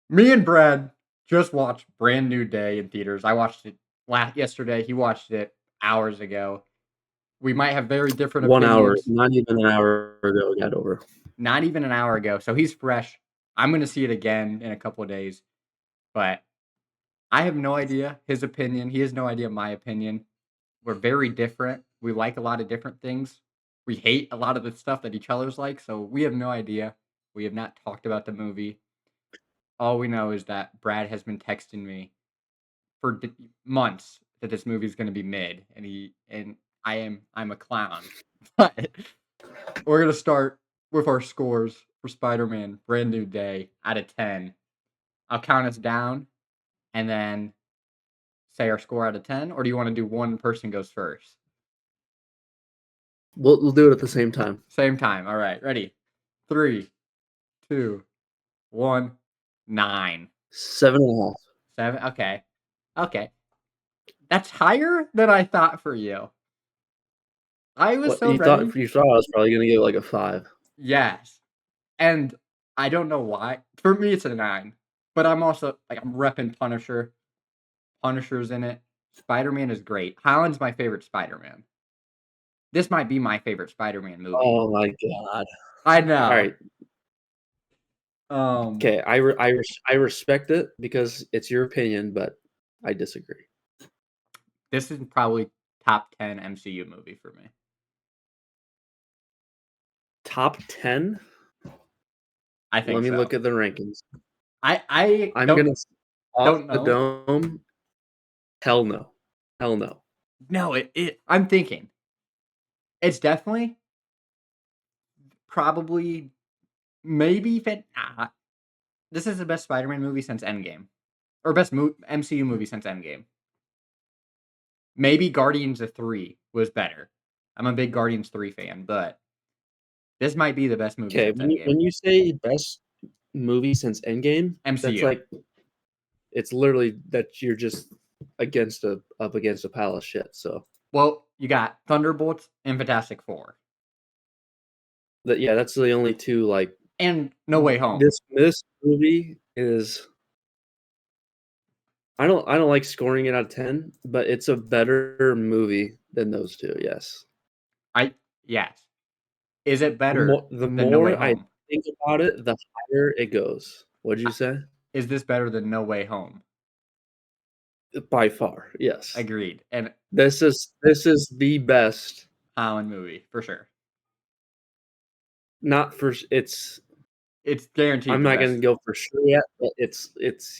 Me and Brad just watched Brand New Day in theaters. I watched it yesterday. He watched it hours ago. We might have very different 1 hour, opinions. not even an hour ago, it got over. Not even an hour ago. So he's fresh. I'm going to see it again in a couple of days. But I have no idea his opinion. He has no idea my opinion. We're very different. We like a lot of different things. We hate a lot of the stuff that each other's like. So we have no idea. We have not talked about the movie. All we know is that Brad has been texting me for months that this movie is going to be mid, and I'm a clown. But we're gonna start with our scores for Spider-Man: Brand New Day out of 10. I'll count us down, and then say our score out of 10. Or do you want to do one person goes first? We'll do it at the same time. Same time. All right. Ready? 3, 2, 1. 9. 7.5. 7. Okay. Okay. That's higher than I thought for you. I was so You ready. thought I was probably gonna give it like a 5. Yes. And I don't know why. For me, it's a 9. But I'm also like I'm repping Punisher. Punisher's in it. Spider-Man is great. Holland's my favorite Spider-Man. This might be my favorite Spider-Man movie. Oh my god! I know. All right. Um. Okay, I respect it because it's your opinion, but I disagree. This is probably top 10 MCU movie for me. Top 10? I think Let me so. look at the rankings. I'm gonna off don't the know. dome. Hell no. Hell no. No, I'm thinking. It's definitely probably maybe this is the best Spider-Man movie since Endgame. Or best MCU movie since Endgame. Maybe Guardians of 3 was better. I'm a big Guardians 3 fan, but this might be the best movie Okay, since Endgame. when you say best movie since Endgame, MCU. that's like it's literally that you're just up against a pile of shit. So well, you got Thunderbolts and Fantastic Four. that's the only two like. And No Way Home. This movie is. I don't like scoring it out of 10, but it's a better movie than those two. Yes. Yes. Is it better The than No Way more I Home? think about it, the higher it goes. What'd you say? Is this better than No Way Home? By far, yes. Agreed. And this is the best Holland movie for sure. Not for it's guaranteed. I'm not going to go for sure yet, but it's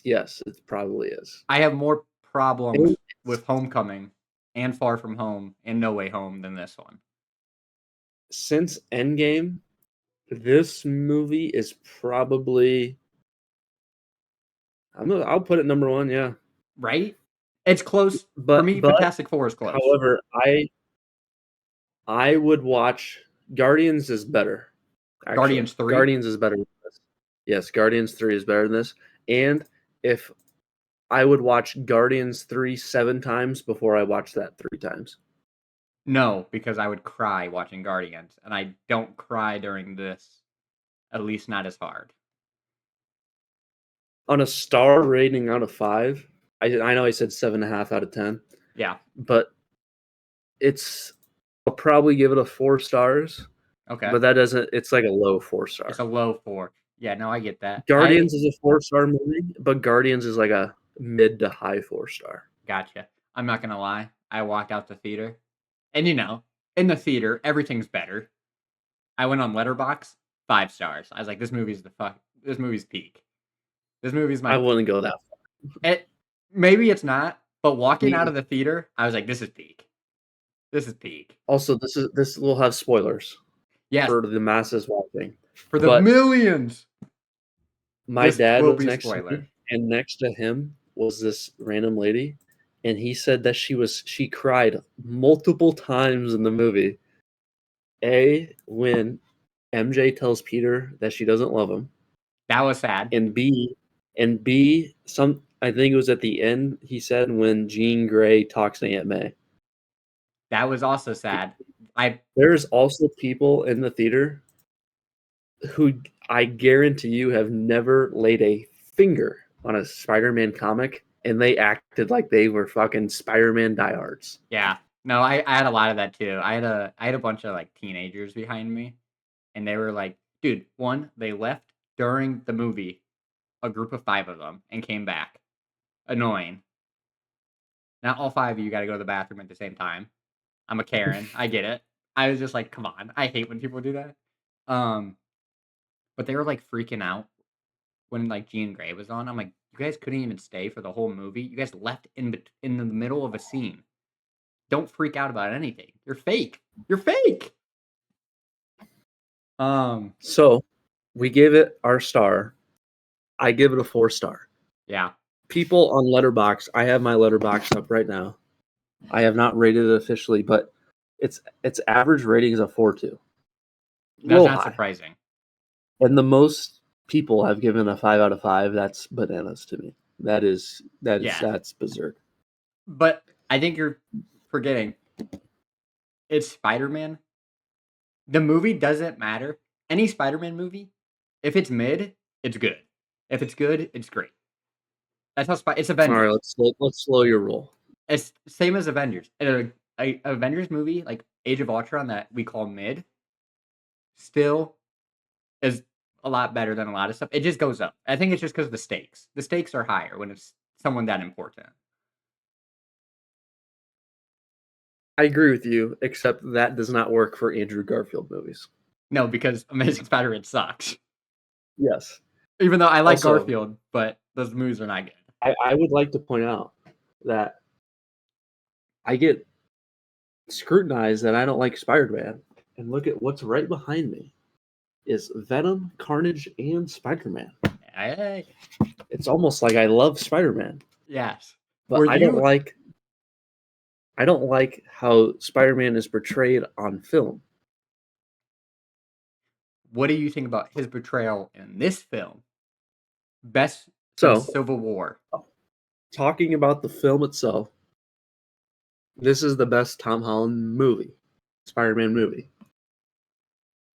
yes, it probably is. I have more problems with Homecoming and Far From Home and No Way Home than this one. Since Endgame, this movie is probably I'll put it number 1, yeah. Right? It's close. But, for me, Fantastic Four is close. However, I would watch Guardians is better. Actually. Guardians 3? Guardians is better than this. Yes, Guardians 3 is better than this. And if I would watch Guardians 3 7 times before I watch that 3 times. No, because I would cry watching Guardians, and I don't cry during this, at least not as hard. On a star rating out of 5, I know I said 7.5 out of 10. Yeah. But I'll probably give it a 4 stars. Okay. But it's like a low 4 star. It's a low 4. Yeah, no, I get that. Guardians is a 4-star movie, but Guardians is like a mid to high 4-star. Gotcha. I'm not going to lie. I walked out the theater. And in the theater, everything's better. I went on Letterboxd, 5 stars. I was like, this movie's peak. This movie's I wouldn't go that far. Maybe it's not, but walking out of the theater, I was like, this is peak. This is peak. Also, this will have spoilers. Yes. For the masses watching. For the millions. My dad was next to me, and next to him was this random lady, and he said that she cried multiple times in the movie. When MJ tells Peter that she doesn't love him. That was sad. And B, I think it was at the end, he said, when Jean Grey talks to Aunt May. That was also sad. There's also people in the theater who I guarantee you have never laid a finger on a Spider-Man comic, and they acted like they were fucking Spider-Man diehards. Yeah. No, I had a lot of that too. I had a bunch of like teenagers behind me, and they were like, dude, one, they left during the movie, a group of 5 of them, and came back. Annoying. Not all 5 of you got to go to the bathroom at the same time. I'm a Karen. I get it. I was just like, come on. I hate when people do that. Um, but they were like freaking out when like Jean Grey was on. I'm like, you guys couldn't even stay for the whole movie. You guys left in the middle of a scene. Don't freak out about anything. You're fake. You're fake. So we gave it our star. I give it a 4-star. Yeah. People on Letterboxd, I have my Letterboxd up right now. I have not rated it officially, but its average rating is a 4.2. That's not surprising. And the most people have given a 5 out of 5. That's bananas to me. That's berserk. But I think you're forgetting. It's Spider-Man. The movie doesn't matter. Any Spider-Man movie, if it's mid, it's good. If it's good, it's great. That's how it's Avengers. All right, let's slow your roll. It's same as Avengers. A Avengers movie like Age of Ultron that we call mid still is a lot better than a lot of stuff. It just goes up. I think it's just because the stakes. The stakes are higher when it's someone that important. I agree with you, except that does not work for Andrew Garfield movies. No, because Amazing Spider-Man sucks. Yes. Even though I like Garfield, but those movies are not good. I would like to point out that I get scrutinized that I don't like Spider-Man, and look at what's right behind me is Venom, Carnage, and Spider-Man. Hey. It's almost like I love Spider-Man. Yes. But I don't like how Spider-Man is portrayed on film. What do you think about his portrayal in this film? Best Civil War. Talking about the film itself, this is the best Tom Holland movie, Spider-Man movie.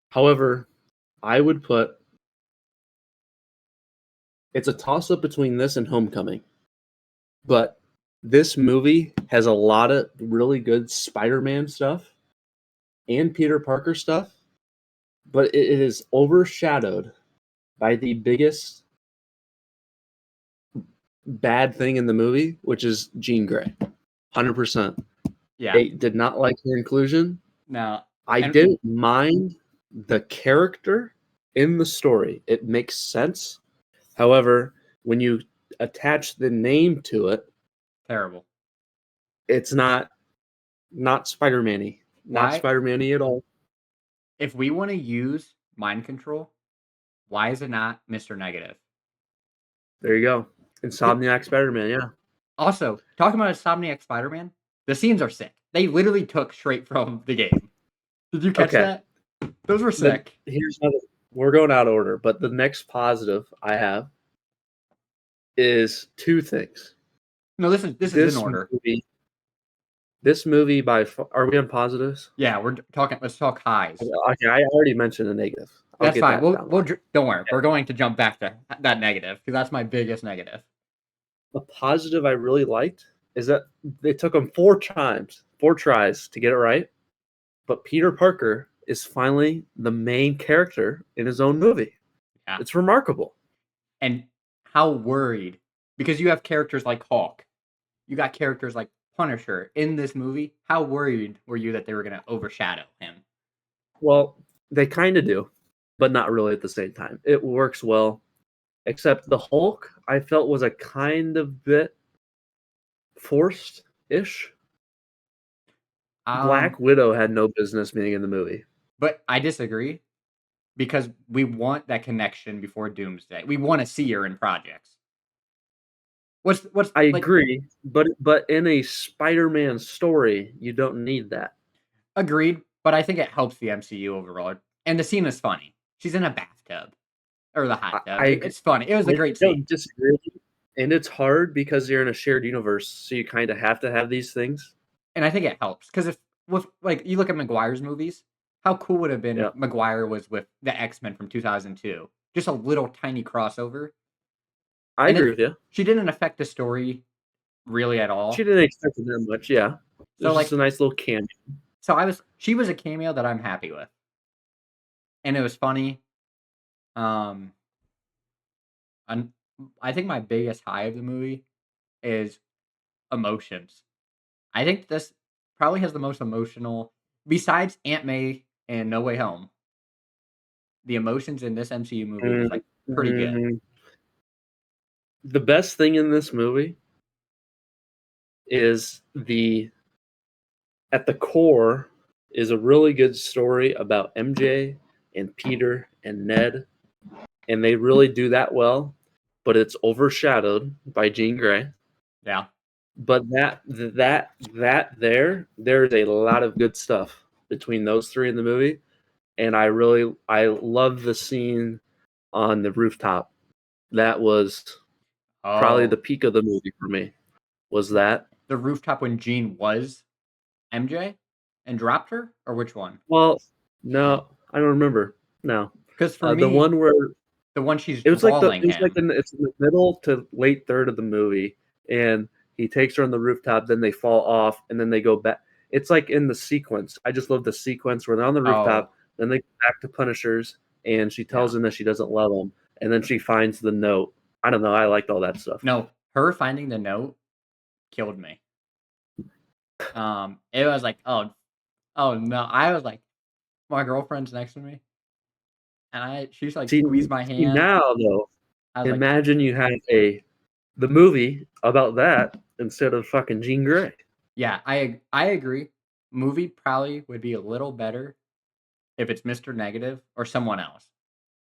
However, I would put it's a toss-up between this and Homecoming. But this movie has a lot of really good Spider-Man stuff and Peter Parker stuff, but it is overshadowed by the biggest bad thing in the movie, which is Jean Grey. 100%. Yeah. I did not like her inclusion. No. I didn't mind the character in the story. It makes sense. However, when you attach the name to it, terrible. It's not Spider-Man-y. Not Spider-Man-y at all. If we want to use mind control, why is it not Mr. Negative? There you go. Insomniac Spider-Man, yeah. Also, talking about Insomniac Spider-Man, the scenes are sick. They literally took straight from the game. Did you catch that? Those were sick. We're going out of order, but the next positive I have is 2 things. No, this is in order. This movie are we on positives? Yeah, we're talking. Let's talk highs. Okay, I already mentioned a negative. That's fine. We'll don't worry. We're going to jump back to that negative because that's my biggest negative. The positive I really liked is that it took them 4 tries to get it right, but Peter Parker is finally the main character in his own movie. Yeah. It's remarkable. And how worried, because you have characters like Hulk, you got characters like Punisher in this movie. How worried were you that they were going to overshadow him? Well, they kind of do, but not really at the same time. It works well, except the Hulk I felt was a kind of bit forced-ish. Black Widow had no business being in the movie. But I disagree because we want that connection before Doomsday. We want to see her in projects. I agree, but in a Spider-Man story, you don't need that. Agreed, but I think it helps the MCU overall. And the scene is funny. She's in a bathtub or the hot tub. It's funny. It was a great scene. I don't disagree with you. And it's hard because you're in a shared universe, so you kind of have to have these things. And I think it helps because if you look at Maguire's movies, how cool would it have been if Maguire was with the X-Men from 2002? Just a little tiny crossover. I And agree with you. she didn't affect the story really at She all. didn't expect it that much, yeah. It So, was just like a nice little cameo. she was a cameo that I'm happy with, and it was funny. Um, and I think my biggest high of the movie is emotions. I think this probably has the most emotional besides Aunt May and No Way Home. The emotions in this MCU movie is, Mm, like, pretty good. mm, the best thing in this movie is the at the core is a really good story about MJ and Peter and Ned, and they really do that well, but it's overshadowed by Jean Grey. Yeah. But there's a lot of good stuff between those three in the movie, and I love the scene on the rooftop. That was probably the Oh, peak of the movie for me. Was that? the rooftop when Jean was MJ and dropped her? Or which one? Well, no, I don't remember. No, Because for the me, one where the one she's it drawing was like him. it's in the middle to late third of the movie, and he takes her on the rooftop. Then they fall off, and then they go back. It's like in the sequence. I just love the sequence where they're on the Oh, rooftop. Then they go back to Punishers, and she tells yeah. him that she doesn't love him, and then she finds the note. I don't know. I liked all that stuff. No, her finding the note killed me. It was like, "Oh, no." I was like my girlfriend's next to me, and she's like, See, squeezed my see hand. now though, I was like, imagine you had the movie about that instead of fucking Jean Grey. "Yeah, I agree." Movie probably would be a little better if it's Mr. Negative or someone else.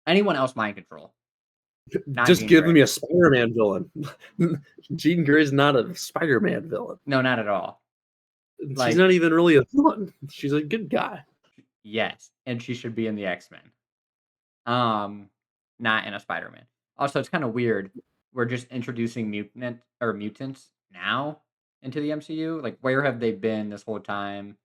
Anyone else mind control, not Just Jean give Grey. me a Spider-Man villain. Jean Grey's not a Spider-Man villain. No, not at all. She's Like, not even really a villain. She's a good guy. yes, and she should be in the X-Men. Um, not in a Spider-Man. Also, it's kinda weird. We're just introducing mutants now into the MCU. Like, where have they been this whole time?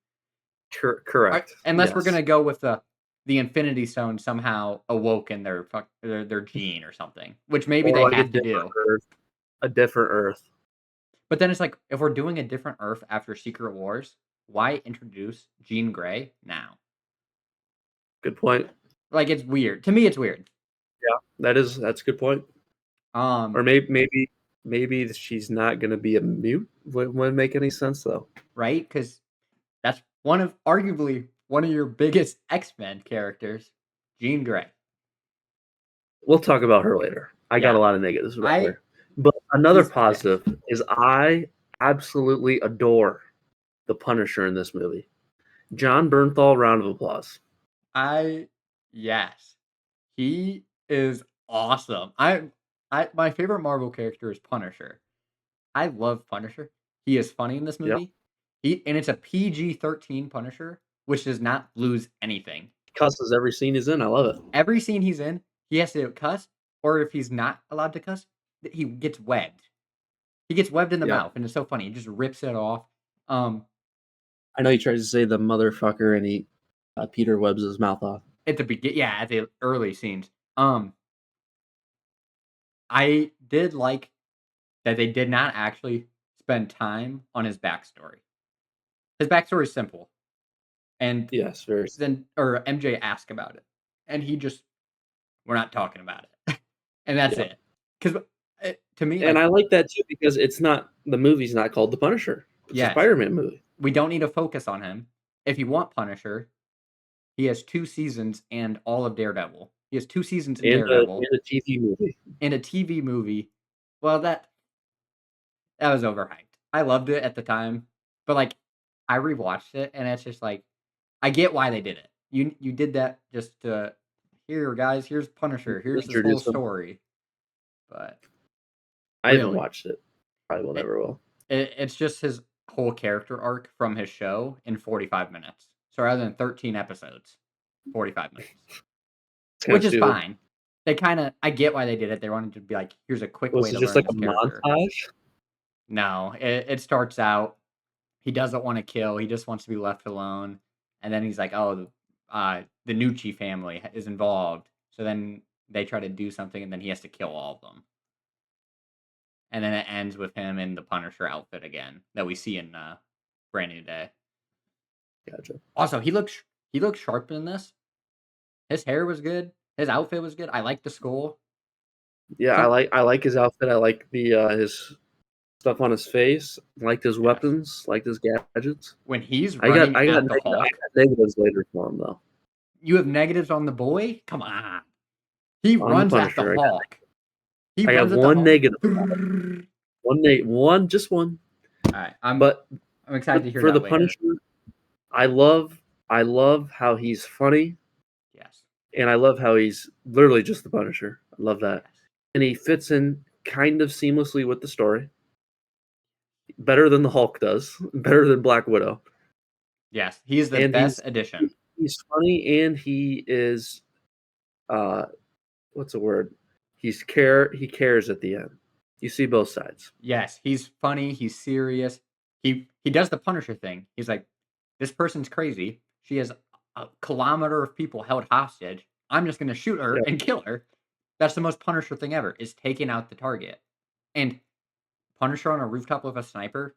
Correct. Unless we're Yes. gonna go with the Infinity Stone somehow awoke in their gene or something, which maybe Or they like have to do. A different Earth. But then it's like, if we're doing a different Earth after Secret Wars, why introduce Jean Grey now? Good point. Like, it's weird. To me, it's weird. Yeah, that's a good point. Or Um, maybe she's not going to be a mute. Wouldn't make any sense though. right? Because that's arguably one of your biggest X-Men characters, Jean Grey. We'll talk about her later. I got Yeah. a lot of negatives about I her. But another yes. positive is I absolutely adore the Punisher in this movie. John Bernthal, round of applause. I yes. He is awesome. I my favorite Marvel character is Punisher. I love Punisher. He is funny in this Yep. movie. And it's a PG-13 Punisher, which does not lose anything. Cusses every scene he's in. I love it. Every scene he's in, he has to cuss, or if he's not allowed to cuss, he gets webbed. He gets webbed in the Yeah. mouth, and it's so funny. He just rips it off. Um, I know he tries to say the motherfucker and he Peter webs his mouth off. at the early scenes. Um, I did like that they did not actually spend time on his backstory. His backstory is simple, and Yes, very. then or MJ asked about it, and he just we're not talking about it, and that's Yeah. it. Because to me, And like I like that too because it's not the movie's not called The Punisher. It's a yes, Spider-Man movie we don't need to focus on him. If you want Punisher, he has 2 seasons and all of Daredevil. He has 2 seasons in Daredevil and a TV movie. and a TV movie. Well, that was overhyped. I loved it at the time, but, like, I rewatched it, and it's just like, I get why they did it. You did that just to, "Here, guys, here's Punisher, here's his whole Introduce them. story." But, I haven't really, watched it. Probably will it never will. it's just his whole character arc from his show in 45 minutes. So rather than 13 episodes, 45 minutes, It's kind which of is stupid. fine. I get why they did it. They wanted to be like, "Here's a quick way Was it to just learn like a this character." montage? No, it starts out he doesn't wanna kill, he just wants to be left alone, and then he's like, "Oh, the Nucci family is involved." So then they try to do something, and then he has to kill all of them. and then it ends with him in the Punisher outfit again that we see in Brand New Day. Gotcha. Also, he looks sharp in this. His hair was good. His outfit was good. I like the skull. Yeah, Some I like his outfit. I like the his stuff on his face. I liked his yes. weapons. Liked his gadgets. When he's I got running I got at the negative, I Hulk, got negatives later for him though. you have negatives on the boy. Come on, he On the runs at the Punisher, Hulk. He I got runs at the one Hulk. negative. One, just one. All right, I'm But I'm excited to hear for the that later. Punisher, I love how he's funny, Yes, and I love how he's literally just the Punisher. I love that, yes, and he fits in kind of seamlessly with the story, better than the Hulk does, better than Black Widow, yes. He is the and best addition. he's funny, and he is uh what's the word? He cares at the end. You see both sides. Yes, he's funny. He's serious. He does the Punisher thing. He's like, this person's crazy. She has a kilometer of people held hostage. I'm just gonna shoot her Yeah, and kill her. That's the most Punisher thing ever. Is taking out the target. And Punisher on a rooftop with a sniper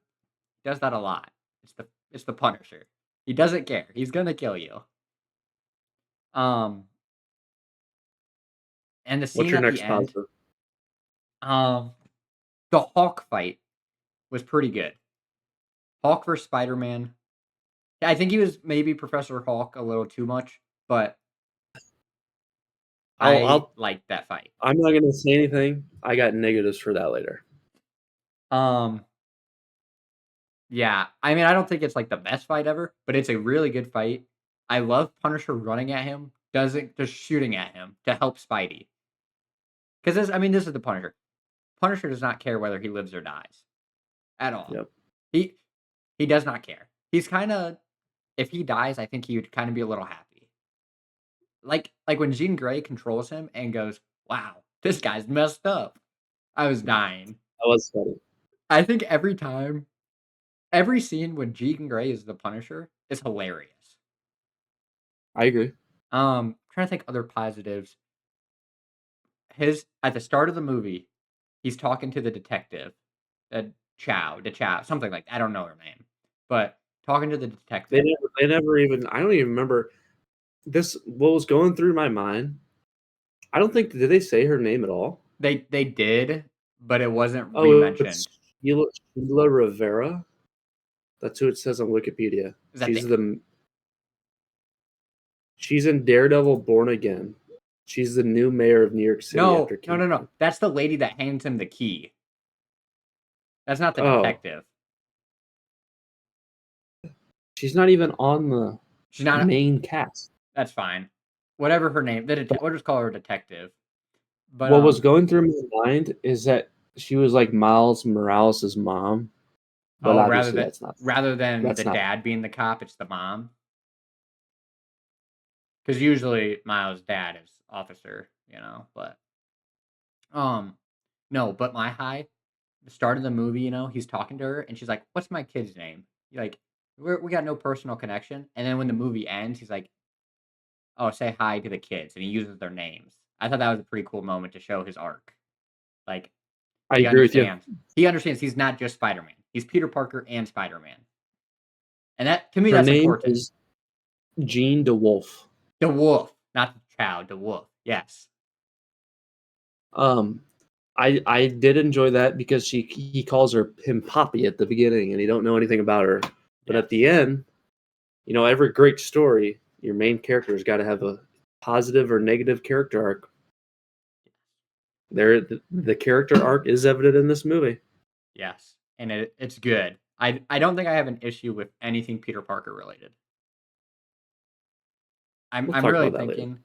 does that a lot. It's the Punisher. He doesn't care. He's gonna kill you. Um, and the what's scene your at the next end, positive? um, the Hawk fight was pretty good. Hawk versus Spider Man. I think he was maybe Professor Hawk a little too much, but I'll I I'll liked that fight. I'm not gonna say anything. I got negatives for that later. Um, yeah, I mean, I don't think it's like the best fight ever, but it's a really good fight. I love Punisher running at him, doesn't just shooting at him to help Spidey. Because I mean, this is the Punisher. Punisher does not care whether he lives or dies at all. Yep. He he does not care. He's kind of if he dies, I think he would kind of be a little happy. Like when Jean Grey controls him and goes, "Wow, this guy's messed up." I was dying. That was funny. I think every scene when Jean Grey is the Punisher is hilarious. I agree. Trying to think other positives. His at the start of the movie, he's talking to the detective, uh, Chow, something like that. I don't know her name, but talking to the detective. They never even I don't even remember this what was going through my mind. I don't think did they say her name at all? They did, but it wasn't Oh, it's re-mentioned. Sheila Rivera. That's who it says on Wikipedia. Is that the She's in Daredevil Born Again. She's the new mayor of New York City no, after no, no, no. Kingpin. That's the lady that hands him the key. That's not the Oh, detective. she's not even on the She's not. main cast. That's fine. Whatever her name, we'll just call her detective. But What was going through my mind is that she was like Miles Morales' mom, but oh, rather obviously than that's not rather than the that's not. dad being the cop, it's the mom. Because usually Miles' dad is officer, But um, no. But my high, the start of the movie, he's talking to her, and she's like, "What's my kid's name?" You're like, we got no personal connection. And then when the movie ends, he's like, "Oh, say hi to the kids," and he uses their names. I thought that was a pretty cool moment to show his arc. Like I he agree with you. understands. He understands he's not just Spider Man. He's Peter Parker and Spider Man, and that to me Her that's name important. is Jean DeWolf. The wolf, not the child. The wolf. Yes. Um, I did enjoy that because he calls him Poppy at the beginning, and you don't know anything about her. But at Yes. the end, every great story, your main character has got to have a positive or negative character arc. The character arc is evident in this movie. Yes. And it's good. I don't think I have an issue with anything Peter Parker related. I'm We'll I'm talk really about that later. thinking.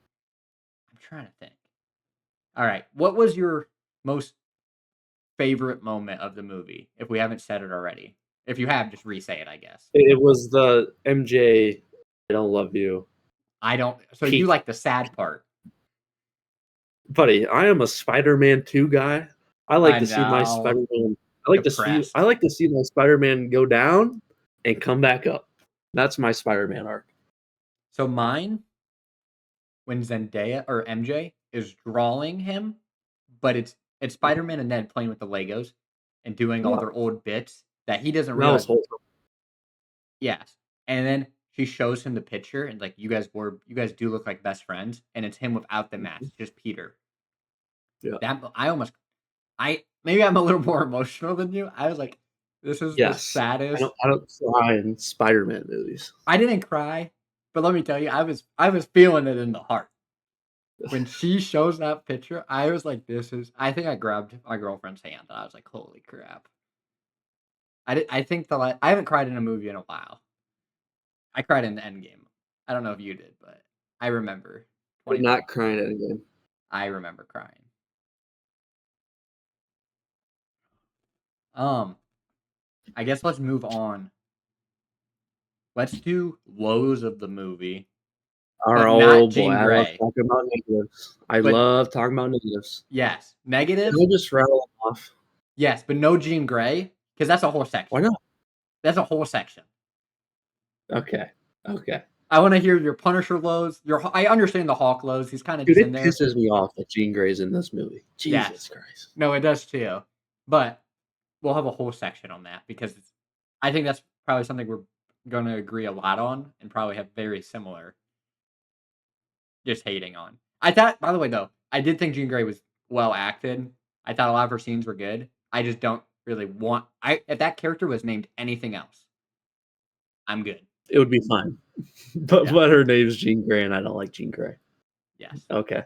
I'm trying to think. All right. What was your most favorite moment of the movie? If we haven't said it already. If you have, just re-say it, I guess. It was the MJ, I don't love you. I don't. So you Peak. like the sad part? Buddy, I am a Spider-Man 2 guy. I like I to see my know. Spider-Man I Depressed. like to see my Spider-Man go down and come back up. That's my Spider-Man arc. So mine, when Zendaya or MJ is drawing him, but it's Spider-Man and Ned playing with the Legos. and doing all Yeah, their old bits that he doesn't that was realize. wholesome. Yes. And then she shows him the picture and like you guys do look like best friends, and it's him without the Mhm. mask, just Peter. Yeah. That I almost I maybe I'm a little more emotional than you. I was like, this is the Yes. saddest. I don't cry in Spider-Man movies. I didn't cry, but let me tell you, I was feeling it in the heart. When she shows that picture, I was like, this is I think I grabbed my girlfriend's hand and I was like, holy crap. I think I haven't cried in a movie in a while. I cried in the Endgame. I don't know if you did, but I remember Did not 2021. cry in Endgame. I remember crying. Um, I guess let's move on. Let's do lows of the movie, but not Oh boy, Jean I love Grey. talking about negatives. I But love talking about negatives. yes, Can negatives. I just rattle them off? Yes, but no Jean Grey because that's a whole Why section. not? That's a whole section. Okay. Okay. I want to hear your Punisher lows. I understand the Hawk lows. He's kind of Dude, just in it there. pisses me off that Jean Grey's in this movie. Yes. Jesus Christ. No, it does too. But we'll have a whole section on that because I think that's probably something we're going to agree a lot on and probably have very similar just hating on. I thought, by the way, though, I did think Jean Grey was well acted. I thought a lot of her scenes were good. I just don't really want. If that character was named anything else, I'm good. It would be fine. Yeah. But her name's Jean Grey and I don't like Jean Grey. Yes. Okay.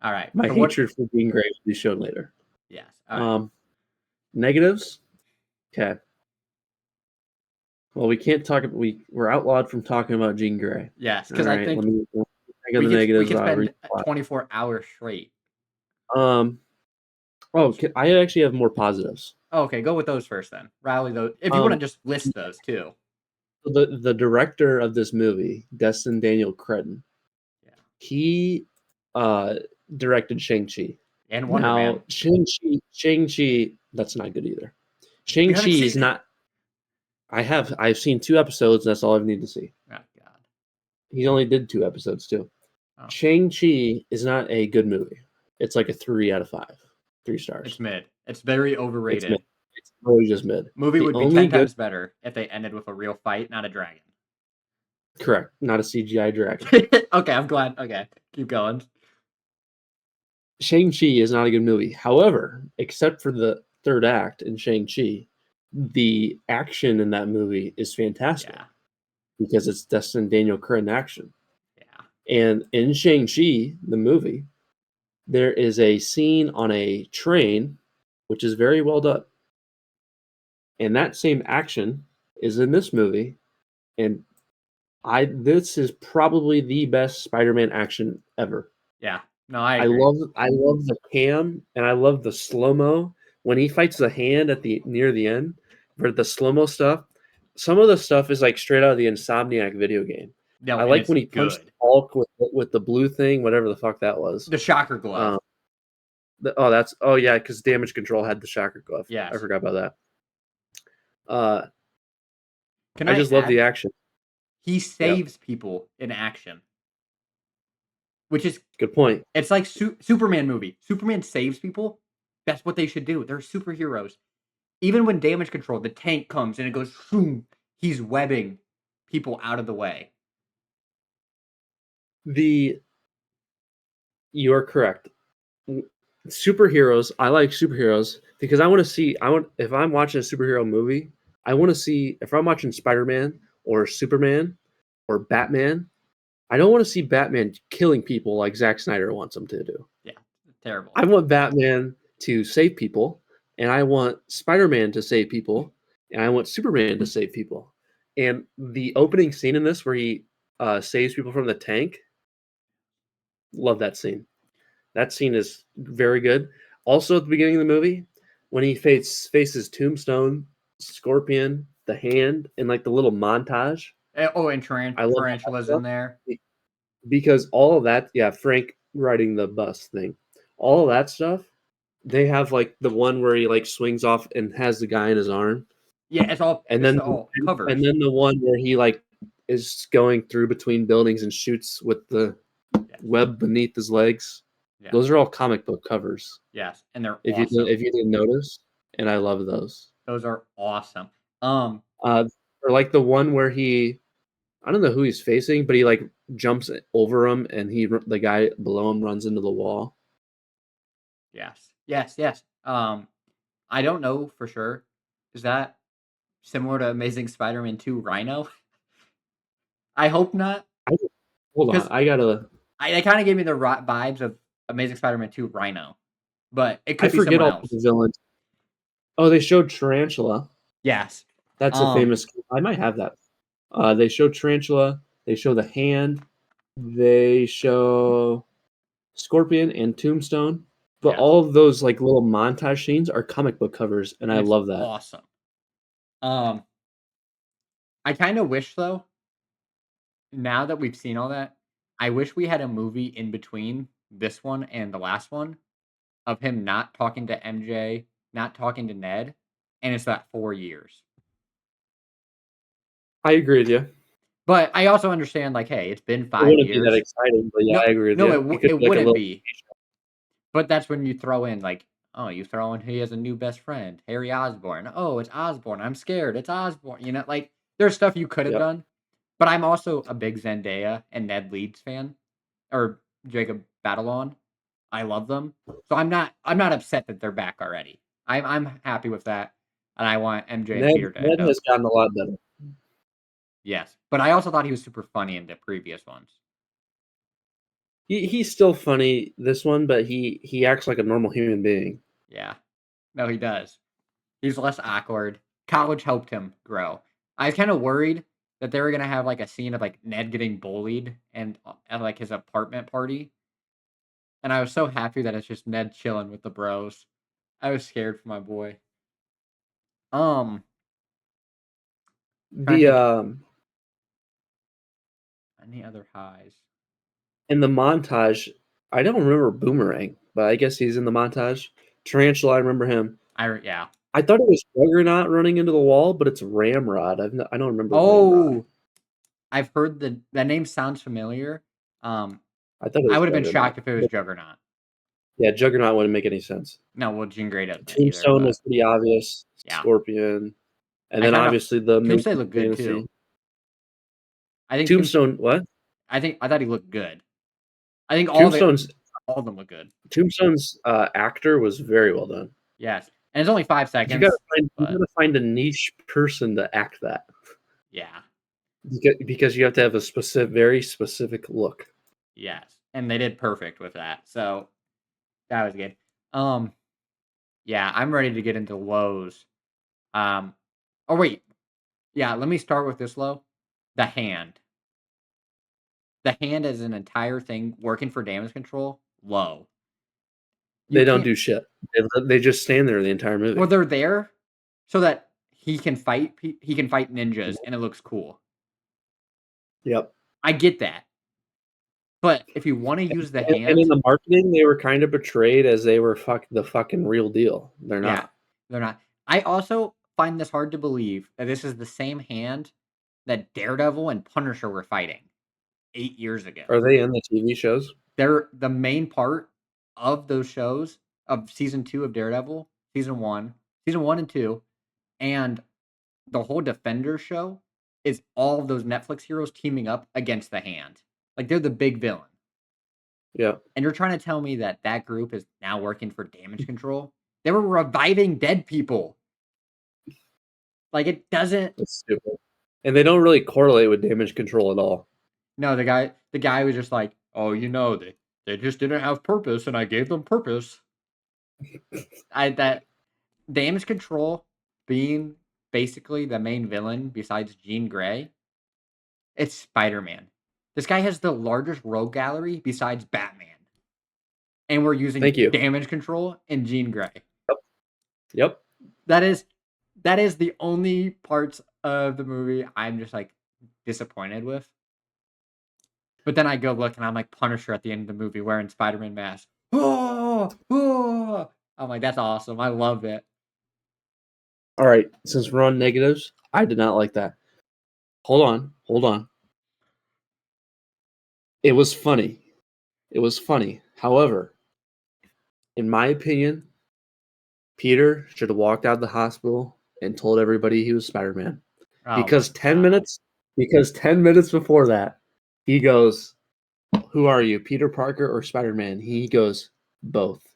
All right. My So what? hatred for Jean Grey will be shown later. Yes. All right. Um Negatives? Okay. Well, we can't talk. We're outlawed from talking about Jean Grey. Yes, All because I right. think Let me think of the we negatives. could I'll read spend the plot. 24 hours straight. Um. Oh, I actually have more positives. Oh, okay, go with those first then. Rally those. If you want to Um. just list those too. The director of this movie, Destin Daniel Cretton, Yeah. he uh directed Shang-Chi. And Wonder Man. Now, Shang-Chi, that's not good either. You haven't Shang-Chi is seen it. not. I've seen 2 episodes. That's all I need to see. Oh God. He only did 2 episodes too. Oh, Shang-Chi is not a good movie. It's like a 3 out of 5, 3 stars. it's mid. It's very It's mid. overrated. It's really just mid. Movie The would be only 10 good, times better if they ended with a real fight, not a dragon. correct, not a CGI dragon. Okay, I'm glad. Okay, keep going. Shang-Chi is not a good movie. However, except for the third act in Shang-Chi, the action in that movie is fantastic Yeah. because it's Destin Daniel Cretton action. Yeah. And in Shang-Chi, the movie, there is a scene on a train, which is very well done. And that same action is in this movie, and this is probably the best Spider-Man action ever. Yeah. No, I agree. I love the cam and I love the slow-mo when he fights the hand at the near the end for the slow-mo stuff. Some of the stuff is like straight out of the Insomniac video game. No, I and like it's when he punched good. Hulk with the blue thing, whatever the fuck that was. The shocker glove. Um, yeah, because Damage Control had the shocker glove. I Yes. forgot about that. Uh, Can I I just love add? the action. He Yep, saves people in action, which is good point. it's like Superman movie. Superman saves people. That's what they should do. They're superheroes. Even when damage control, the tank comes and it goes, boom, he's webbing people out of the way. The You are correct. Superheroes, I like superheroes because I want to see. I want if I'm watching a superhero movie, I want to see if I'm watching Spider-Man or Superman or Batman. I don't want to see Batman killing people like Zack Snyder wants him to do. Yeah, terrible. I want Batman to save people, and I want Spider-Man to save people, and I want Superman to save people. And the opening scene in this where he saves people from the tank, love that scene. That scene is very good. Also, at the beginning of the movie, when he faces Tombstone, Scorpion, the Hand, and like the little montage, Oh, and I love all that Tarantula's in stuff there. because all of that, yeah, Frank riding the bus thing, all of that stuff. They have like the one where he like swings off and has the guy in his arm, Yeah, and it's then all covers. and then the one where he like is going through between buildings and shoots with the Yes, web beneath his legs. yeah, Those are all comic book covers. yes, and they're awesome. If you didn't notice, and I love those. Those are awesome. Um, Or like the one where I don't know who he's facing, but he like jumps over him, and the guy below him runs into the wall. yes, yes, yes. I don't know for sure. Is that similar to Amazing Spider-Man 2 Rhino? I hope not, I, hold on, because I gotta. they kind of gave me the vibes of Amazing Spider-Man 2 Rhino, but it I could be forget someone all the else. villains. Oh, they showed Tarantula. Yes. That's a famous. I might have that. They show Tarantula. They show the Hand. They show Scorpion and Tombstone. But Yes. all of those like little montage scenes are comic book covers, and And I it's love that. awesome. Um, I kind of wish though, now that we've seen all that, I wish we had a movie in between this one and the last one of him not talking to MJ, not talking to Ned, and it's that 4 years. I agree with you. But I also understand, like, hey, it's been It 5 wouldn't be that years. exciting, but yeah, No, I agree with no, you. It could it be like a wouldn't little. be. But that's when you throw in like, oh, you throw in he has a new best friend, Harry Osborn. Oh, it's Osborn. I'm scared. It's Osborn. Like there's stuff you could have Yep. done. But I'm also a big Zendaya and Ned Leeds fan, or Jacob Batalon. I love them, so I'm not upset that they're back already. I'm happy with that, and I want MJ and Peter to Ned end has up. gotten a lot better. Yes, but I also thought he was super funny in the previous ones. He's still funny this one, but he acts like a normal human being. Yeah, no, he does. He's less awkward. College helped him grow. I was kind of worried that they were gonna have like a scene of like Ned getting bullied and at like his apartment party, and I was so happy that it's just Ned chilling with the bros. I was scared for my boy. Um, Trying to The think any other highs. in the montage, I don't remember Boomerang, but I guess he's in the montage. Tarantula, I remember him. Yeah. I thought it was Juggernaut running into the wall, but it's Ramrod. I don't remember Ramrod. Oh, I've heard that name sounds familiar. Um, I thought it I was would have been Juggernaut. shocked if it was But Juggernaut. yeah, Juggernaut wouldn't make any sense. No, well, Jean Grey doesn't either, Tombstone but was pretty obvious. yeah, Scorpion, and I then kind of obviously the main Tombstone looked good too. fantasy. I think Tombstone. Tombstone, what? I thought he looked good. I think Tombstone's all of them look good. Tombstone's actor was very well done. Yes, and it's only 5 seconds, You but gotta find a niche person to act that yeah, because you have to have a very specific look. yes, and they did perfect with that. So that was good. Um, yeah, I'm ready to get into lows. Um, oh wait, yeah, let me start with this low. The hand. The hand as an entire thing working for damage control, low. You They don't can't. do shit. They just stand there the entire Well, movie. they're there so that he can fight. He can fight ninjas, and it looks cool. Yep. I get that, but if you want to use the And in hand, the marketing, they were kind of portrayed as they were the fucking real deal. They're yeah, not. they're not. I also find this hard to believe that this is the same hand that Daredevil and Punisher were fighting 8 years ago. Are they in the TV shows? They're the main part of those shows of season 2 of Daredevil, season 1 and 2, and the whole Defender show is all of those Netflix heroes teaming up against the Hand. Like they're the big villain. Yeah. And you're trying to tell me that that group is now working for damage control? They were reviving dead people. Like it doesn't. That's stupid. And they don't really correlate with damage control at all. No, the guy was just like, oh, they just didn't have purpose, and I gave them purpose. That damage control being basically the main villain besides Jean Grey, it's Spider-Man. This guy has the largest rogue gallery besides Batman. And we're using Thank you. damage control and Jean Grey. Yep. That is the only parts of the movie I'm just like disappointed with. But then I go look and I'm like Punisher at the end of the movie wearing Spider-Man mask. Oh, oh. I'm like, that's awesome. I love it. All right. Since we're on negatives, I did not like that. Hold on. Hold on. It was funny. It was funny. However, in my opinion, Peter should have walked out of the hospital and told everybody he was Spider-Man. Oh Because my 10 god. minutes before that, he goes, "Who are you, Peter Parker or Spider-Man?" He goes, "Both."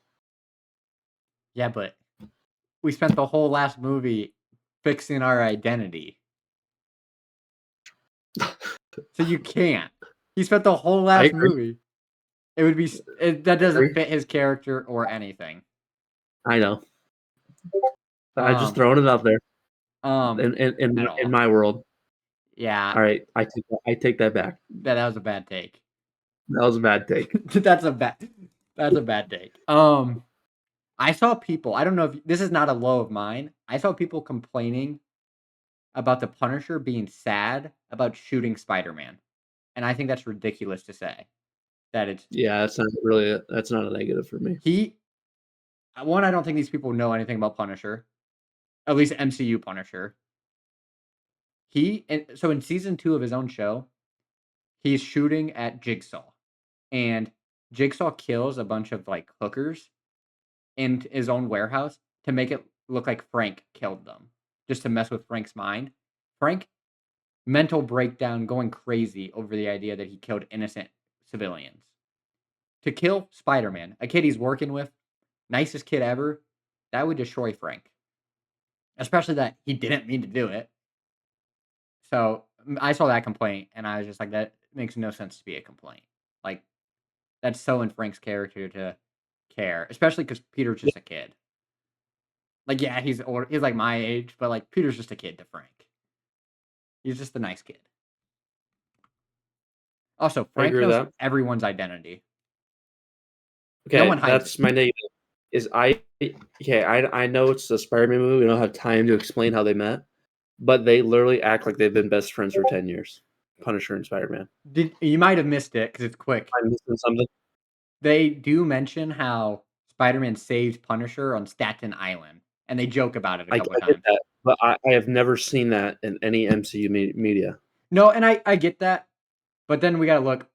Yeah, but we spent the whole last movie fixing our identity. So you can't. He spent the whole I last agree. movie. It would be that I doesn't agree. fit his character or anything. I know. I just Um, throwing it out there um, at in all. my world. Yeah, All right, I take that back. that was a bad take. That was a bad take. That's a bad take. I saw people. I don't know if this is not a low of mine. I saw people complaining about the Punisher being sad about shooting Spider-Man, and I think that's ridiculous to say. That it's Yeah, that's not a negative for me. he. One, I don't think these people know anything about Punisher, at least MCU Punisher. So in season 2 of his own show, he's shooting at Jigsaw, and Jigsaw kills a bunch of like hookers in his own warehouse to make it look like Frank killed them, just to mess with Frank's mind. Frank mental breakdown, going crazy over the idea that he killed innocent civilians. To kill Spider-Man, a kid he's working with, nicest kid ever, that would destroy Frank. Especially that he didn't mean to do it. So I saw that complaint and I was just like, that makes no sense to be a complaint. Like, that's so in Frank's character to care, especially because Peter's just a kid. Like, yeah, he's old, he's like my age, but like Peter's just a kid to Frank. He's just a nice kid. Also, I Frank agree with knows that. everyone's identity. No one Okay, hides it. that's my negative. Is I know it's the Spider-Man movie. We don't have time to explain how they met, but they literally act like they've been best friends for 10 years. Punisher and Spider-Man. You might have missed it because it's quick. I'm missing something. They do mention how Spider-Man saved Punisher on Staten Island, and they joke about it a couple I of get times. that, but I have never seen that in any MCU media. No, and I get that, but then we gotta look.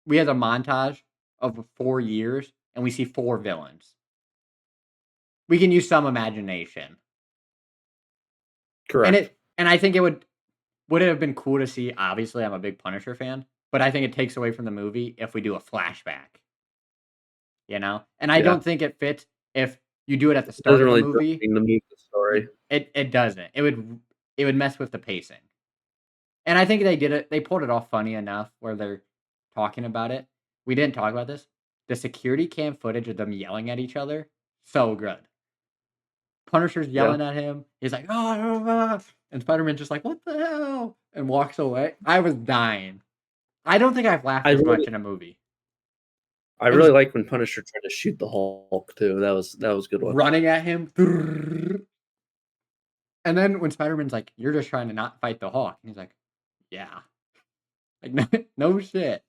We had a montage of 4 years, and we see 4 villains. We can use some imagination, and Correct. I think would it have been cool to see. Obviously, I'm a big Punisher fan, but I think it takes away from the movie if we do a flashback. And I Yeah. don't think it fits if you do it at the It start doesn't of the really do movie. anything to move the story. It doesn't. It would mess with the pacing. And I think they did it. They pulled it off funny enough where they're talking about it. We didn't talk about this. The security cam footage of them yelling at each other, so good. Punisher's Yeah. yelling at him. He's like, oh, and Spider-Man's just like, what the hell? And walks away. I was dying. I don't think I've laughed I this really much in a movie. I It really was like when Punisher tried to shoot the Hulk too. That was a good one. running at him. And then when Spider-Man's like, you're just trying to not fight the Hawk. And he's like, yeah. Like, no, no shit.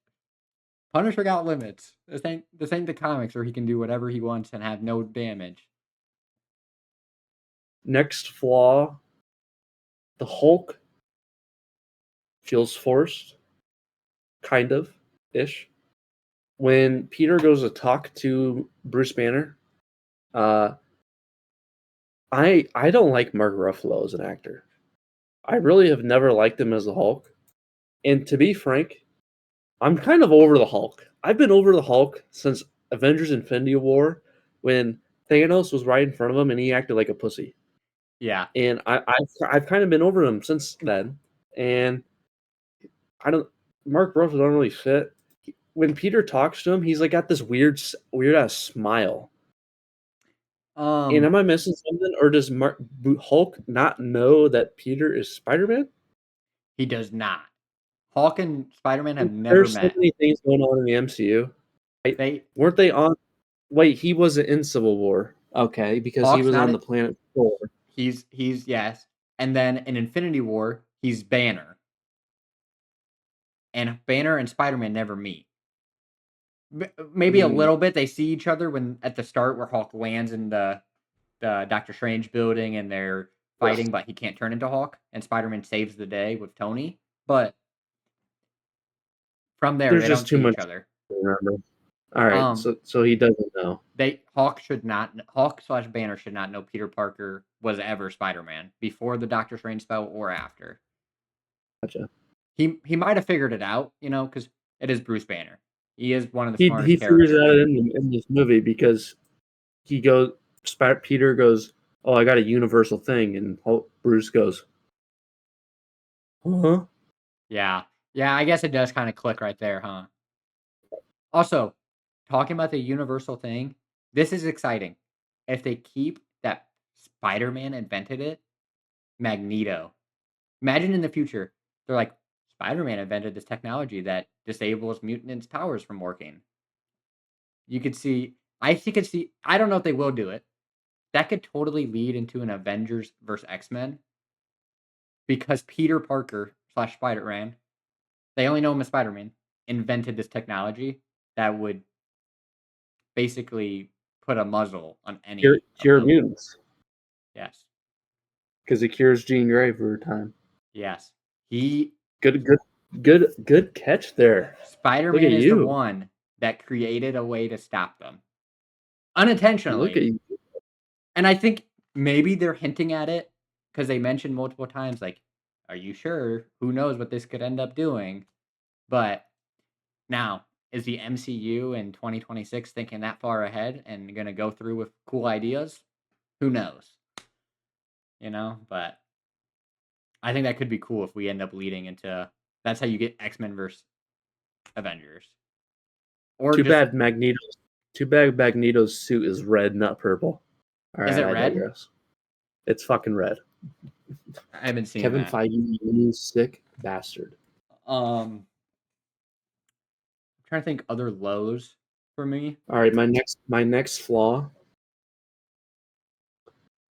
Punisher got limits. This ain't the comics where he can do whatever he wants and have no damage. Next flaw, the Hulk feels forced, kind of ish. When Peter goes to talk to Bruce Banner, uh, I don't like Mark Ruffalo as an actor. I really have never liked him as the Hulk. And to be frank, I'm kind of over the Hulk. I've been over the Hulk since Avengers Infinity War when Thanos was right in front of him and he acted like a pussy. Yeah. And I've kind of been over him since then. And I don't Mark Ruffalo don't really fit. When Peter talks to him, he's like got this weird ass smile. And Um, am I missing something, or does Hulk not know that Peter is Spider-Man? he does not. Hulk and Spider-Man have never There's so met. many things going on in the MCU. They Weren't they on? Wait, he wasn't in Civil War. Okay, because he Hawk's was not on the it. planet Thor. He's yes. And then in Infinity War, he's Banner. And Banner and Spider-Man never meet. Maybe a Mm, little bit. They see each other when at the start where Hulk lands in the Doctor Strange building and they're fighting, but he can't turn into Hulk, and Spider-Man saves the day with Tony. But from there, there's they just don't too see much each other. to remember. All right, Um, so he doesn't know. Hawk/Banner should not know Peter Parker was ever Spider-Man before the Doctor Strange spell or after. Gotcha. He might have figured it out, because it is Bruce Banner. He is one of the He smartest figures it characters. out in this movie because Peter goes, "Oh, I got a universal thing," and Bruce goes, "Huh?" Yeah. Yeah, I guess it does kind of click right there, huh? Also, talking about the universal thing, this is exciting. If they keep that Spider-Man invented it, Magneto. Imagine in the future, they're like, Spider-Man invented this technology that disables mutants' powers from working. You could see, I don't know if they will do it. That could totally lead into an Avengers versus X-Men because Peter Parker/Spider-Man, they only know him as Spider-Man, invented this technology that would basically put a muzzle on any of Cure the. mutants Yes. because it cures Jean Grey for a time. Yes. He Good catch there. Look at Spider-Man is the you. one that created a way to stop them. Look Unintentionally. at you. And I think maybe they're hinting at it because they mentioned multiple times, like, are you sure? Who knows what this could end up doing? But now, is the MCU in 2026 thinking that far ahead and going to go through with cool ideas? Who knows? But I think that could be cool if we end up leading into that's how you get X-Men versus Avengers. Or Too just bad Magneto's. Too bad Magneto's suit is red, not purple. All is right, it I red? digress. It's fucking red. I haven't seen Kevin that. Feige, you sick bastard. I'm trying to think other lows for me. All right, my next flaw.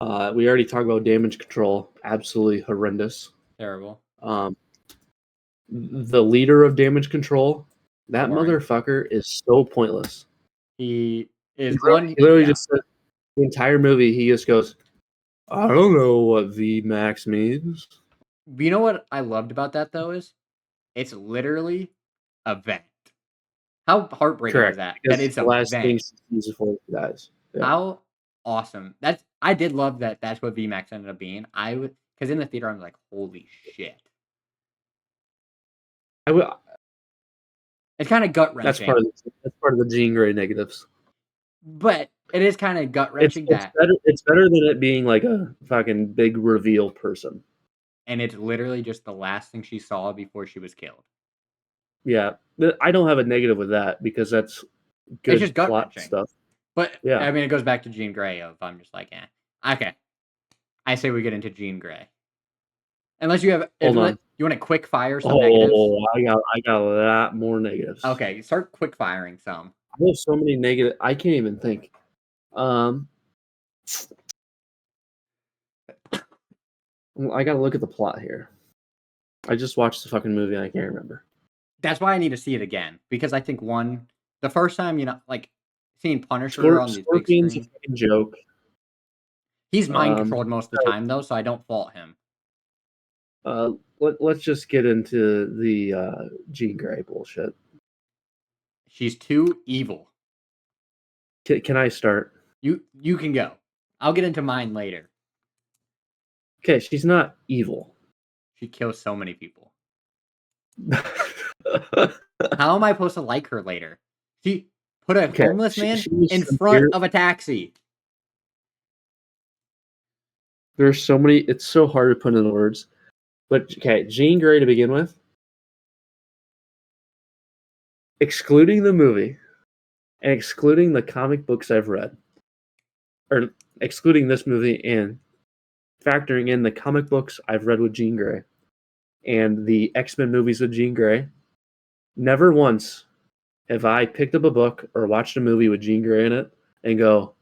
We already talked about damage control. Absolutely horrendous. Terrible. The leader of damage control, that Boring. motherfucker is so pointless. He He is literally, one. he literally Yeah. just said the entire movie. He just goes, "I don't know what VMAX means." You know what I loved about that though is it's literally a vent. How heartbreaking is Correct, that? That because it's it's the a last thing vent. she sees before he dies. Yeah, How awesome. I did love that that's what VMAX ended up being. I would because in the theater I was like, holy shit. I would. It's kind of gut That's wrenching. that's part of the Jean Grey negatives. But it is kind of gut wrenching It's that better. It's better than it being like a fucking big reveal person. and it's literally just the last thing she saw before she was killed. Yeah, I don't have a negative with that because that's It's just good gut plot wrenching. stuff. But Yeah. I mean, it goes back to Jean Grey. Of I'm just like, okay. I say we get into Jean Grey. Unless you have, Hold on. you want to quick fire some negatives. Oh, I got a lot more negatives. Okay, start quick firing some. I have so many negative. I can't even think. I gotta look at the plot here. I just watched the fucking movie and I can't remember. That's why I need to see it again because I think the first time like seeing Punisher on the big Scorpion's a screen. fucking joke. He's mind controlled most of the time though, so I don't fault him. Let's just get into the Jean Grey bullshit. She's too evil. Can I start? You can go. I'll get into mine later. Okay, she's not evil. She kills so many people. How am I supposed to like her later? She put a homeless man in front of a taxi. There's so many. It's so hard to put in words. But okay, Jean Grey to begin with, excluding the movie and excluding the comic books I've read, or excluding this movie and factoring in the comic books I've read with Jean Grey and the X-Men movies with Jean Grey, never once have I picked up a book or watched a movie with Jean Grey in it and go,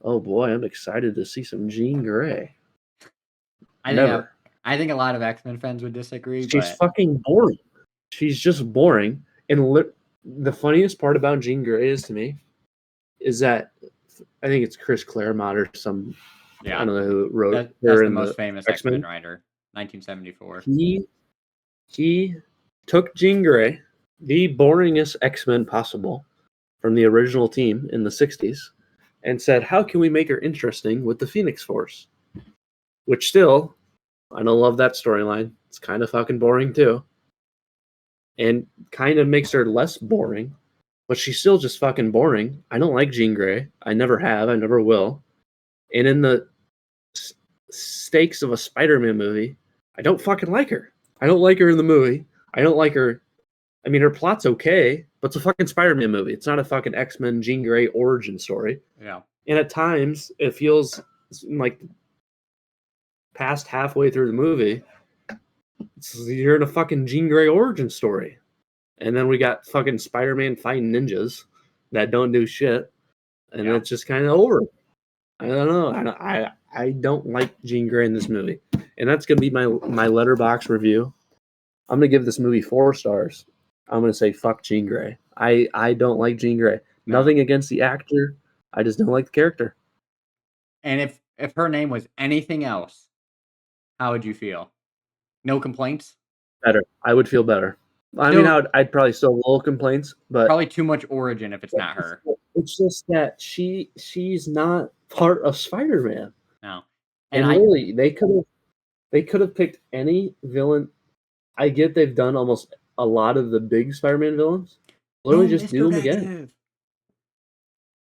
"Oh boy, I'm excited to see some Jean Grey." Never. I think a lot of X-Men fans would disagree, She's but fucking boring. She's just boring. And the funniest part about Jean Grey is to me is that I think it's Chris Claremont or some. yeah, I don't know who wrote that's her the in most the famous X-Men. X-Men writer, 1974. He took Jean Grey, the boringest X-Men possible, from the original team in the 60s and said, how can we make her interesting with the Phoenix Force? Which still, I don't love that storyline. It's kind of fucking boring too. And kind of makes her less boring, but she's still just fucking boring. I don't like Jean Grey. I never have. I never will. And in the stakes of a Spider-Man movie, I don't fucking like her. I don't like her in the movie. I don't like her. I mean, her plot's okay, but it's a fucking Spider-Man movie. It's not a fucking X-Men Jean Grey origin story. Yeah. And at times, it feels like past halfway through the movie, you're in a fucking Jean Grey origin story. And then we got fucking Spider-Man fighting ninjas that don't do shit. And it's just kind of over. I don't know. I don't like Jean Grey in this movie. And that's going to be my letterbox review. I'm going to give this movie 4 stars. I'm going to say fuck Jean Grey. I don't like Jean Grey. No. Nothing against the actor. I just don't like the character. And if her name was anything else, how would you feel? No complaints? Better. I would feel better. I mean, I'd probably still have little complaints, but probably too much origin if it's not her. It's just that she's not part of Spider-Man. No. And really, they could have picked any villain. I get they've done almost a lot of the big Spider-Man villains. Literally, just do them again.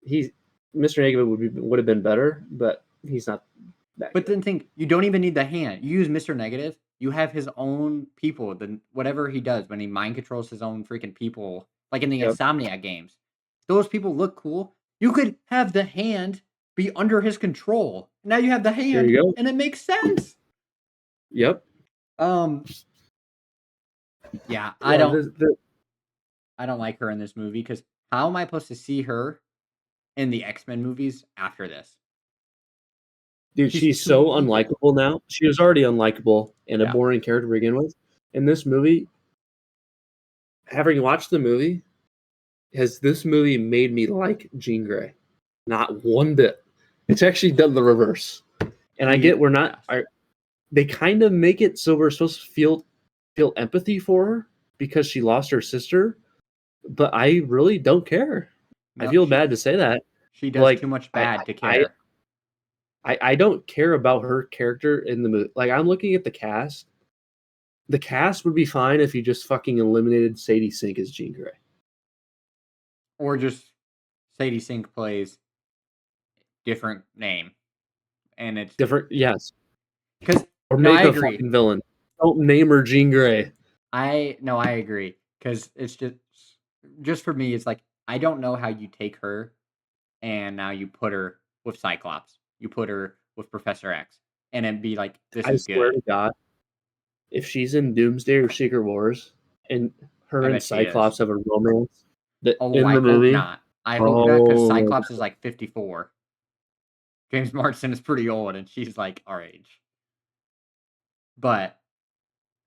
Mr. Negative would have been better, but he's not that. But then think, you don't even need the hand. You use Mr. Negative. You have his own people. Whatever he does when he mind controls his own freaking people, like in the Insomniac games. Those people look cool. You could have the hand be under his control. Now you have the hand, and it makes sense. Yep. Yeah, I don't like her in this movie because how am I supposed to see her in the X-Men movies after this? Dude, she's so unlikable now. She was already unlikable and a boring character to begin with. In this movie, having watched the movie, has this movie made me like Jean Grey? Not one bit. It's actually done the reverse. And I get we're not. They kind of make it so we're supposed to feel empathy for her because she lost her sister, but I really don't care. No, I feel bad to say that. She does too much bad to care. I don't care about her character in the movie. Like, I'm looking at the cast. The cast would be fine if you just fucking eliminated Sadie Sink as Jean Grey. Or just Sadie Sink plays different name. And it's different, yes. Or make a fucking villain. Don't name her Jean Grey. I agree. Because it's just for me, it's like, I don't know how you take her and now you put her with Cyclops. You put her with Professor X. And it'd be like, this is good. I swear to God, if she's in Doomsday or Secret Wars and her and Cyclops have a romance in the movie. Not. I hope not, because Cyclops is like 54. James Marsden is pretty old, and she's like our age. But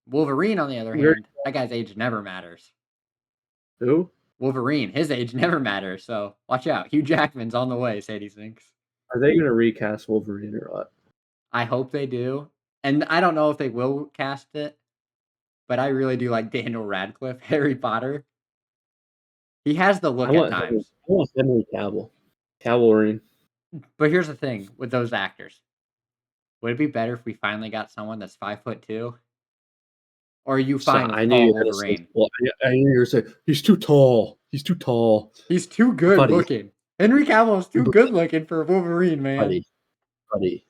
Wolverine, on the other hand, that guy's age never matters. Who? Wolverine. His age never matters, so watch out. Hugh Jackman's on the way, Sadie Sinks. Are they going to recast Wolverine or what? I hope they do. And I don't know if they will cast it, but I really do like Daniel Radcliffe, Harry Potter. He has the look at times. I want Henry Cavill. But here's the thing with those actors. Would it be better if we finally got someone that's 5'2"? Or are you fine with tall Wolverine? I knew you were saying, he's too tall. He's too tall. He's too good looking. Henry Cavill is too good looking for Wolverine, man. Buddy.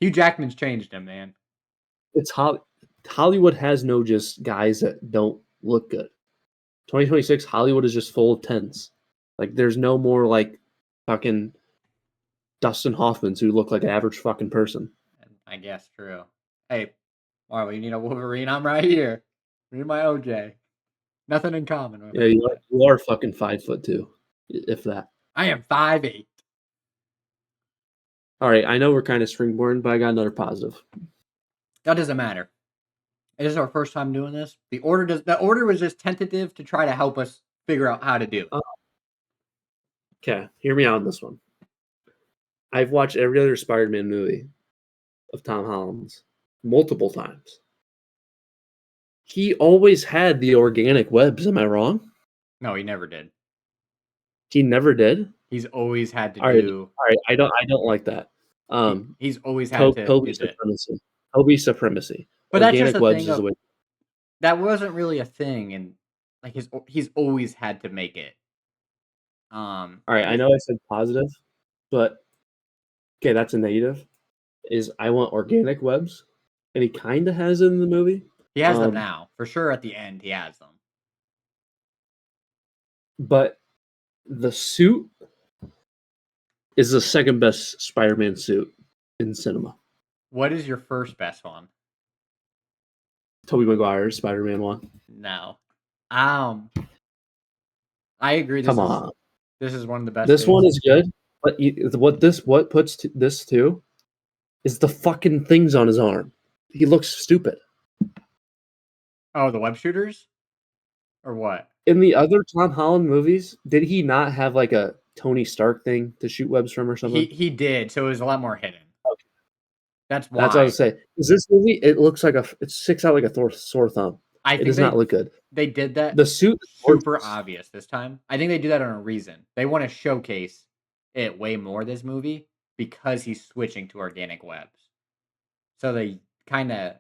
Hugh Jackman's changed him, man. It's Hollywood has no just guys that don't look good. 2026, Hollywood is just full of tens. Like, there's no more, like, fucking Dustin Hoffmans who look like an average fucking person. I guess, true. Hey, Marvel, you need a Wolverine? I'm right here. Me and my OJ. Nothing in common. Yeah, you are fucking 5'2", if that. I am 5'8". All right, I know we're kind of springboarding, but I got another positive. That doesn't matter. This is our first time doing this. The order was just tentative to try to help us figure out how to do it. Okay, hear me out on this one. I've watched every other Spider-Man movie of Tom Holland's multiple times. He always had the organic webs. Am I wrong? No, he never did. He never did? He's always had to Alright, do. alright, I don't like that. He's always had to Kobe do that. supremacy. Kobe supremacy. But that's just Organic the webs thing is the of way. that wasn't really a thing, and like he's always had to make it. Alright, I With know I said positive, but okay, that's a negative, is I want organic webs, and he kinda has it in the movie, he has them um, now for sure. At the end, he has them. but the suit is the second best Spider-Man suit in cinema. What is your first best one? Tobey Maguire's Spider-Man one. No. Um, I agree. Come on. This is one of the best This one suits. is good, but what puts this too is the fucking things on his arm. He looks stupid. Oh, the web shooters or what? In the other Tom Holland movies, did he not have like a Tony Stark thing to shoot webs from or He something? he did, so it was a lot more hidden. Okay. That's That's what I was why saying. Is this movie? It looks like it sticks out like a sore thumb. I It think does not look good. they did that The suit is super gorgeous. obvious this time. I think they do that on a reason. They want to showcase it way more this movie because he's switching to organic webs. So they kind of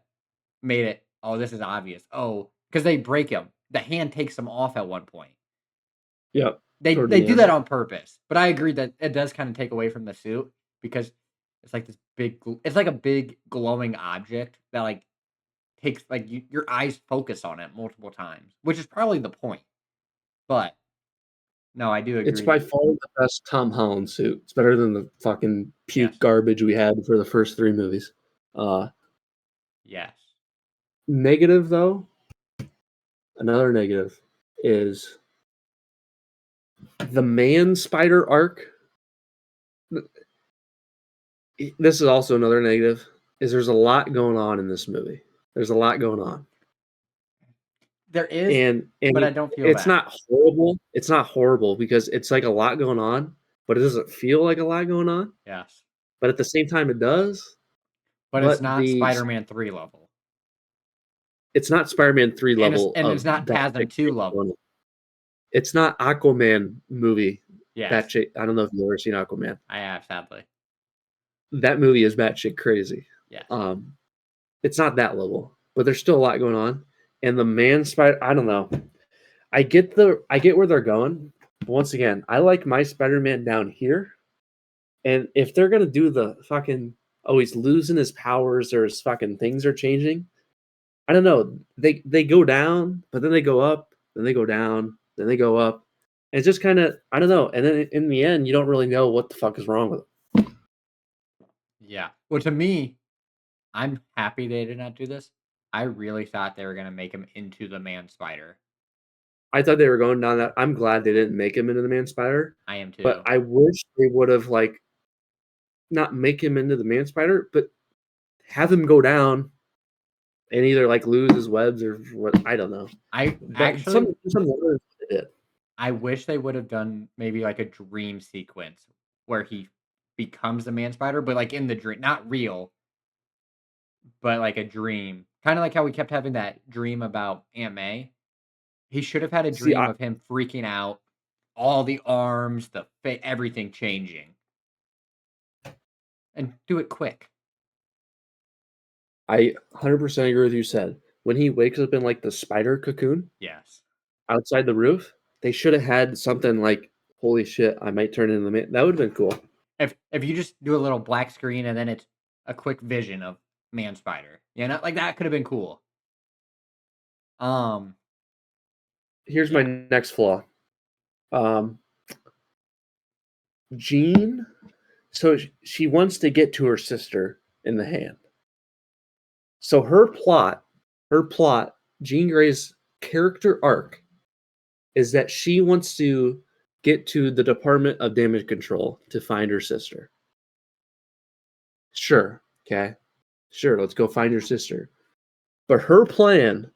made it. Oh, this is obvious. Oh, because they break him. The hand takes him off at one point. Yep. Toward They the do end. that on purpose. But I agree that it does kind of take away from the suit because it's like this it's like a big glowing object that like takes like your eyes focus on it multiple times, which is probably the point. But no, I do It's agree by that far the best Tom Holland suit. It's better than the fucking puke yes, garbage we had for the first three movies. Uh, yes. Negative though, another negative is the man spider arc. This is also another negative. Is there's a lot going on in this movie. There's a lot going on, There is, and but I don't feel it's that. not horrible. It's not horrible because it's like a lot going on, but it doesn't feel like a lot going on. Yes. But at the same time, it does. But it's But not Spider-Man 3 level. it's not Spider-Man 3 level And it's of not that Chasm chick 2 going level. on. It's not Aquaman movie Yes, batshit. I don't know if you've ever seen Aquaman. I have sadly. That movie is batshit crazy. Yes. Um, it's not that level, but there's still a lot going on. And the man spider, I don't know. I get where they're going. But once again, I like my Spider-Man down here. And if they're gonna do the fucking oh he's losing his powers or his fucking things are changing, I don't know. They go down, but then they go up, then they go down, then they go up. And it's just kind of I don't know. And then in the end, you don't really know what the fuck is wrong with it. Yeah. Well, to me, I'm happy they did not do this. I really thought they were gonna make him into the Man Spider. I thought they were going down that. I'm glad they didn't make him into the Man Spider, I am but too. I wish they would have like not make him into the Man Spider, but have him go down and either like lose his webs or what. I don't know. I That actually some others did. I wish they would have done maybe like a dream sequence where he becomes the Man Spider, but like in the dream, not real, but like a dream. Kind of like how we kept having that dream about Aunt May. He should have had a See, dream of him freaking out, all the arms, everything changing, and do it quick. I 100% agree with you said. When he wakes up in like the spider cocoon Yes. outside the roof, they should have had something like, "Holy shit, I might turn into the man." That would have been cool. If you just do a little black screen and then it's a quick vision of Man Spider, like that could have been cool. Um, Here's my yeah, next flaw. Um, Jean, so she wants to get to her sister in the hand. So her plot, Jean Grey's character arc is that she wants to get to the Department of Damage Control to find her sister. Sure, okay. Sure, let's go find your sister. But her plan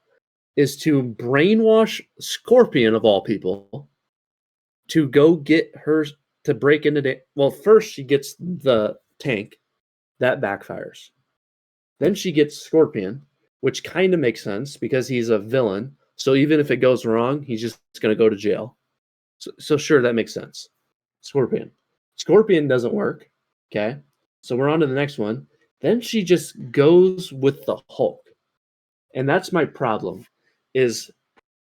is to brainwash Scorpion of all people to go get her to break into well, first she gets the tank. That backfires. Then she gets Scorpion, which kind of makes sense because he's a villain. So even if it goes wrong, he's just going to go to jail. So sure, that makes sense. Scorpion. Scorpion doesn't work. Okay. So we're on to the next one. Then she just goes with the Hulk. And that's my problem. Is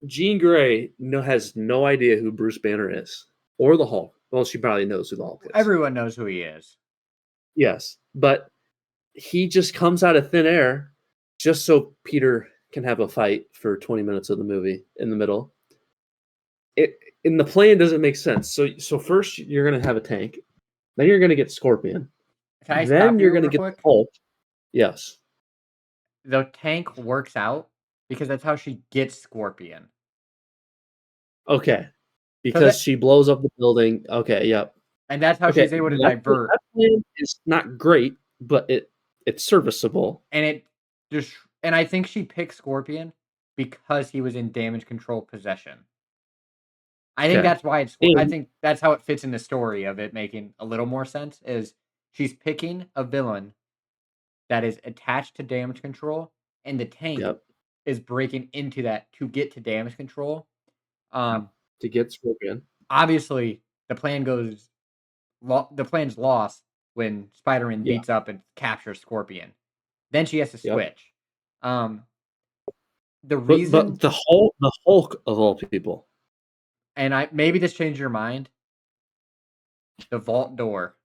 Jean Grey has no idea who Bruce Banner is or the Hulk. Well, she probably knows who the Hulk is. Everyone knows who he is. Yes, but he just comes out of thin air just so Peter can have a fight for 20 minutes of the movie in the middle. It in the plan doesn't make sense. So first you're gonna have a tank, then you're gonna get Scorpion, Can I then stop you're you gonna real get the quick? Hulk. Yes. The tank works out because that's how she gets Scorpion. Okay. So Because that she blows up the building. Okay, yep. and that's how Okay. she's able to That divert, plan is not great, but it's serviceable. and it just and I think she picked Scorpion because he was in damage control possession. I think Okay. that's why I And think that's how it fits in the story of it making a little more sense is she's picking a villain that is attached to damage control, and the tank yep. is breaking into that to get to damage control. Yep. Um, To get Scorpion. Obviously, the plan's lost when Spider-Man Yeah. beats up and captures Scorpion. Then she has to Yep. switch. Um, the But reason, the Hulk of all people. and I maybe this changed your mind, the vault door.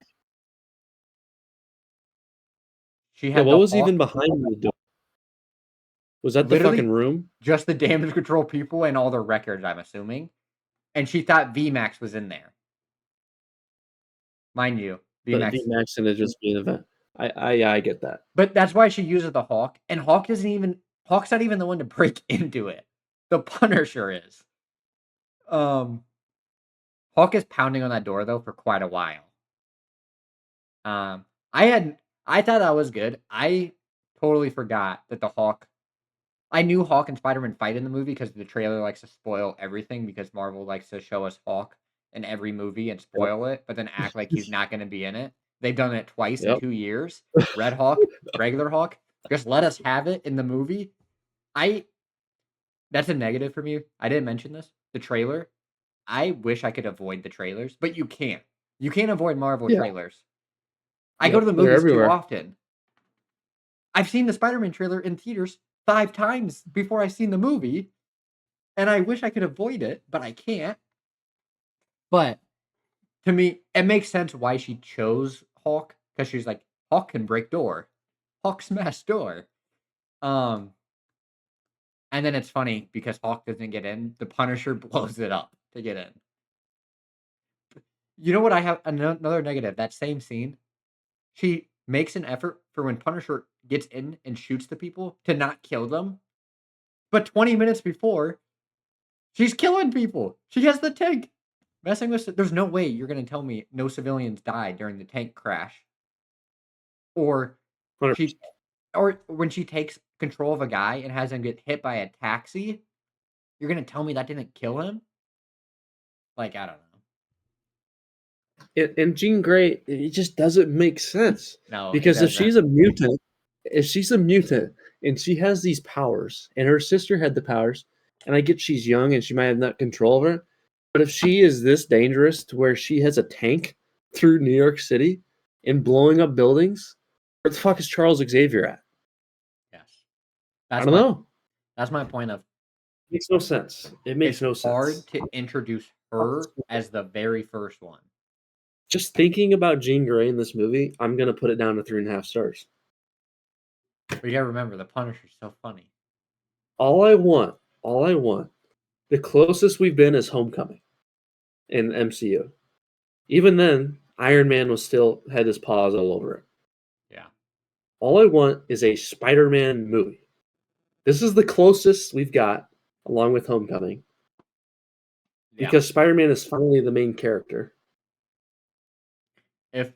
She Yeah, had what the was even Hawk, behind the door? Was that the fucking literally room? just the damage control people and all their records, I'm assuming. And she thought VMAX was in there. Mind you, But VMAX. VMAX and it just being an event. I get that. But that's why she uses the Hawk, and Hawk's not even the one to break into it. The Punisher is. Um, Hawk is pounding on that door though for quite a while. Um, I had I thought that was good. I totally forgot that the Hawk. I knew Hawk and Spider Man fight in the movie because the trailer likes to spoil everything because Marvel likes to show us Hawk in every movie and Yep. spoil it, but then act like he's not going to be in it. They've done it twice in Yep. 2 years. Red Hawk, regular Hawk. Just let us have it in the movie. I That's a negative for me. I didn't mention this. The trailer. I wish I could avoid the trailers, but you can't. You can't avoid Marvel Yeah. trailers. I go to Yep. the They're movies too everywhere. often. I've seen the Spider-Man trailer in theaters 5 times before I've seen the movie, and I wish I could avoid it, but I can't. But to me, it makes sense why she chose Hulk because she's like, Hulk can break door. Hulk smash door. Um, and then it's funny because Hulk doesn't get in, the Punisher blows it up to get in. You know what? I have another negative. That same scene, she makes an effort for when Punisher gets in and shoots the people to not kill them. But 20 minutes before, she's killing people. She has the tank messing with. There's no way you're going to tell me no civilians died during the tank crash, or 100%. she, or when she takes control of a guy and has him get hit by a taxi. You're going to tell me that didn't kill him? Like I don't know. And Jean Grey, it just doesn't make sense No, it because doesn't. if she's a mutant and she has these powers, and her sister had the powers, and I get she's young and she might have not control over it, but if she is this dangerous to where she has a tank through New York City and blowing up buildings, where the fuck is Charles Xavier at? Yes, I that's don't my know. that's my point of Makes no sense. It makes it's no hard sense. to introduce her as the very first one. Just thinking about Jean Grey in this movie, I'm gonna put it down to 3.5 stars. But you gotta remember, the Punisher's so funny. All I want, the closest we've been is Homecoming in MCU. Even then, Iron Man was still had his paws all over it. Yeah. All I want is a Spider-Man movie. This is the closest we've got, along with Homecoming, Yeah. because Spider-Man is finally the main character. If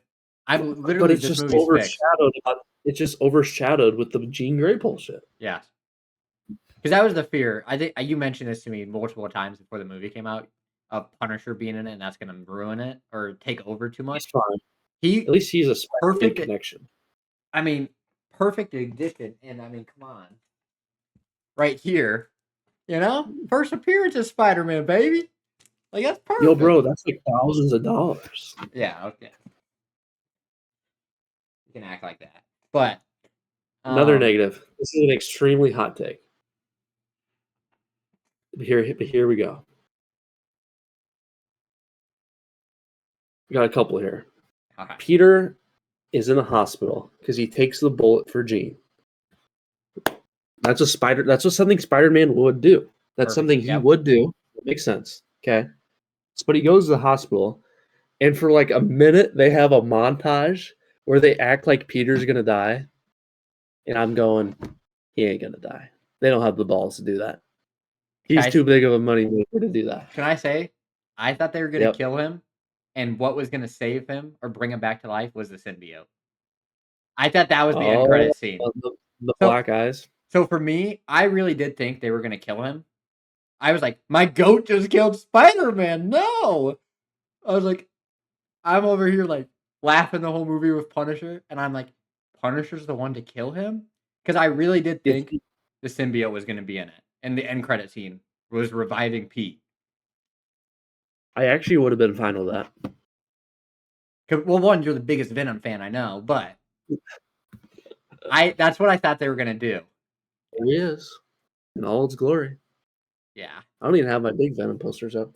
I've But literally it's this just movie's fixed. overshadowed. It's just overshadowed with the Jean Grey bullshit. Yeah. Because that was the fear. I think you mentioned this to me multiple times before the movie came out of Punisher being in it, and that's gonna ruin it or take over too He's much. fine. At He least he's a Spider-Man perfect. connection. I mean, perfect addition, and I mean, come on, right here. First appearance of Spider-Man, baby. Like that's Yo, perfect. bro, that's like thousands of dollars. Yeah, okay. You can act like that. But Another um negative. This is an extremely hot take. Here we go. We got a couple here. okay, Peter is in the hospital because he takes the bullet for Jean. That's what something Spider-Man would do. That's perfect. something he Yep. would do. It makes sense. Okay. But he goes to the hospital, and for like a minute, they have a montage where they act like Peter's gonna die, and I'm going, he ain't gonna die. They don't have the balls to do that. He's Guys, too big of a money maker to do that. can I say I thought they were gonna Yep. kill him, and what was gonna save him or bring him back to life was the symbiote. I thought that was the end Oh, credit scene. the So black eyes. so for me, I really did think they were gonna kill him. I was like, my goat just killed Spider-Man. No. I was like, I'm over here like laughing the whole movie with Punisher, and I'm like, Punisher's the one to kill him? Because I really did If think the symbiote was gonna be in it. And the end credit scene was reviving Pete. I actually would have been fine with that. Well, one, you're the biggest Venom fan I know, but I that's what I thought they were gonna do. There he is in all its glory. Yeah. I don't even have my big Venom posters up,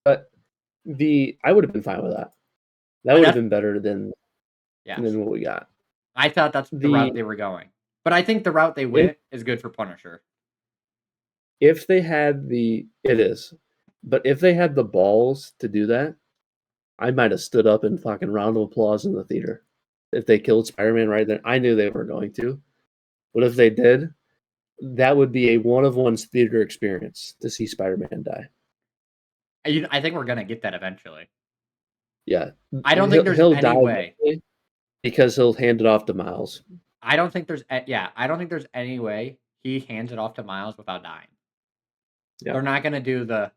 but I would have been fine with that. That But would have that's been better yes. than what we got. I thought that's the route The they were going. But I think the route they if went is good for Punisher. if they had it is, but if they had the balls to do that, I might have stood up and fucking round of applause in the theater. If they killed Spider-Man right there, I knew they were going to. But if they did, that would be a one of one's theater experience to see Spider-Man die. I think we're gonna get that eventually. Yeah, I don't think there's he'll die any way. eventually because he'll hand it off to Miles. I don't think there's yeah, I don't think there's any way he hands it off to Miles without dying. Yeah, They're not gonna do the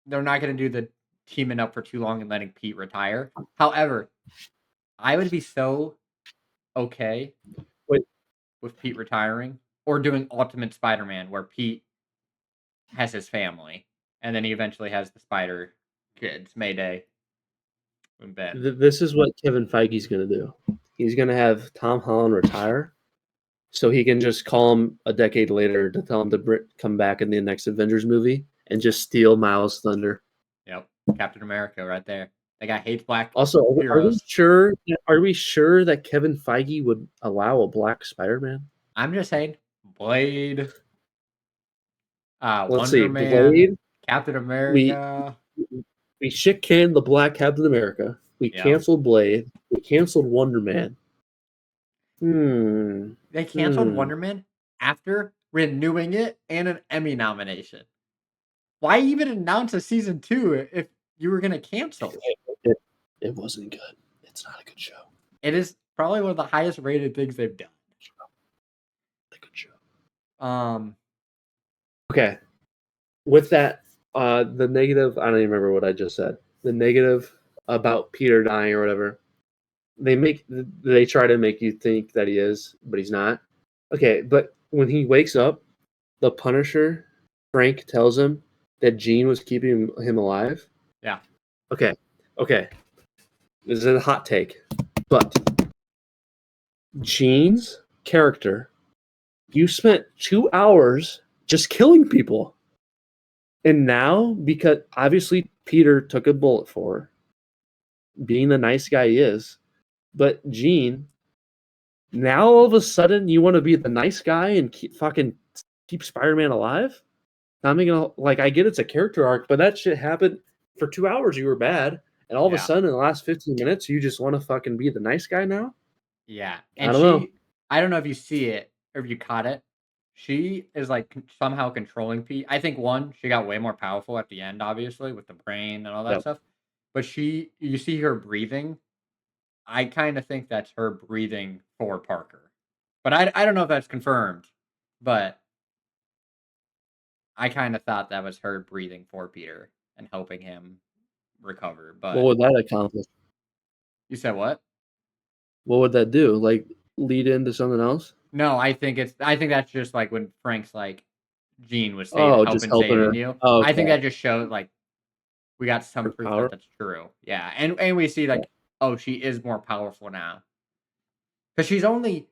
they're not gonna do the teaming up for too long and letting Pete retire. However, I would be so okay wait, with Pete retiring or doing Ultimate Spider-Man where Pete has his family and then he eventually has the Spider kids, Mayday and Ben. this is what Kevin Feige's gonna do. He's gonna have Tom Holland retire, so he can just call him a decade later to tell him to come back in the next Avengers movie and just steal Miles' thunder. Yep. Captain America right there. That guy hates black Also, heroes. Are we sure that Kevin Feige would allow a black Spider-Man? I'm just saying, Blade, Let's Wonder see, Man, Blade. Captain We America. we shit canned the Black Captain America. We Yep. canceled Blade. We canceled Wonder Man. Hmm. They canceled Hmm. Wonder Man after renewing it and an Emmy nomination. Why even announce a season 2 if you were gonna cancel? It, it wasn't good. It's not a good show. It is probably one of the highest rated things they've done. A good show. Um, Okay. With that, the negative. I don't even remember what I just said. The negative about Peter dying or whatever. They try to make you think that he is, but he's not. Okay, but when he wakes up, the Punisher, Frank tells him that Jean was keeping him alive. yeah. Okay, okay, this is a hot take, but Jean's character, you spent 2 hours just killing people, and now because obviously Peter took a bullet for her, being the nice guy he is, but Jean. Now all of a sudden you want to be the nice guy and keep Spider-Man alive? Not making like I get it's a character arc, but that shit happened for 2 hours. You were bad, and all of a Yeah. sudden in the last 15 minutes you just want to fucking be the nice guy now. Yeah. I And don't know. I don't know if you see it or if you caught it. She is like somehow controlling Pete. I think one, she got way more powerful at the end, obviously, with the brain and all that Yep. stuff. But you see her breathing. I kind of think that's her breathing for Parker. But I don't know if that's confirmed. But I kind of thought that was her breathing for Peter and helping him recover. What But would that accomplish? you said what? What would that do? Like lead into something else? No, I think that's just like when Frank's like, Jean was Oh, just helping helping saving her. you. Oh, I think okay. that just showed, like, we got some Her proof that power. that's true. Yeah, and we see, Yeah. like, oh, she is more powerful now because she's only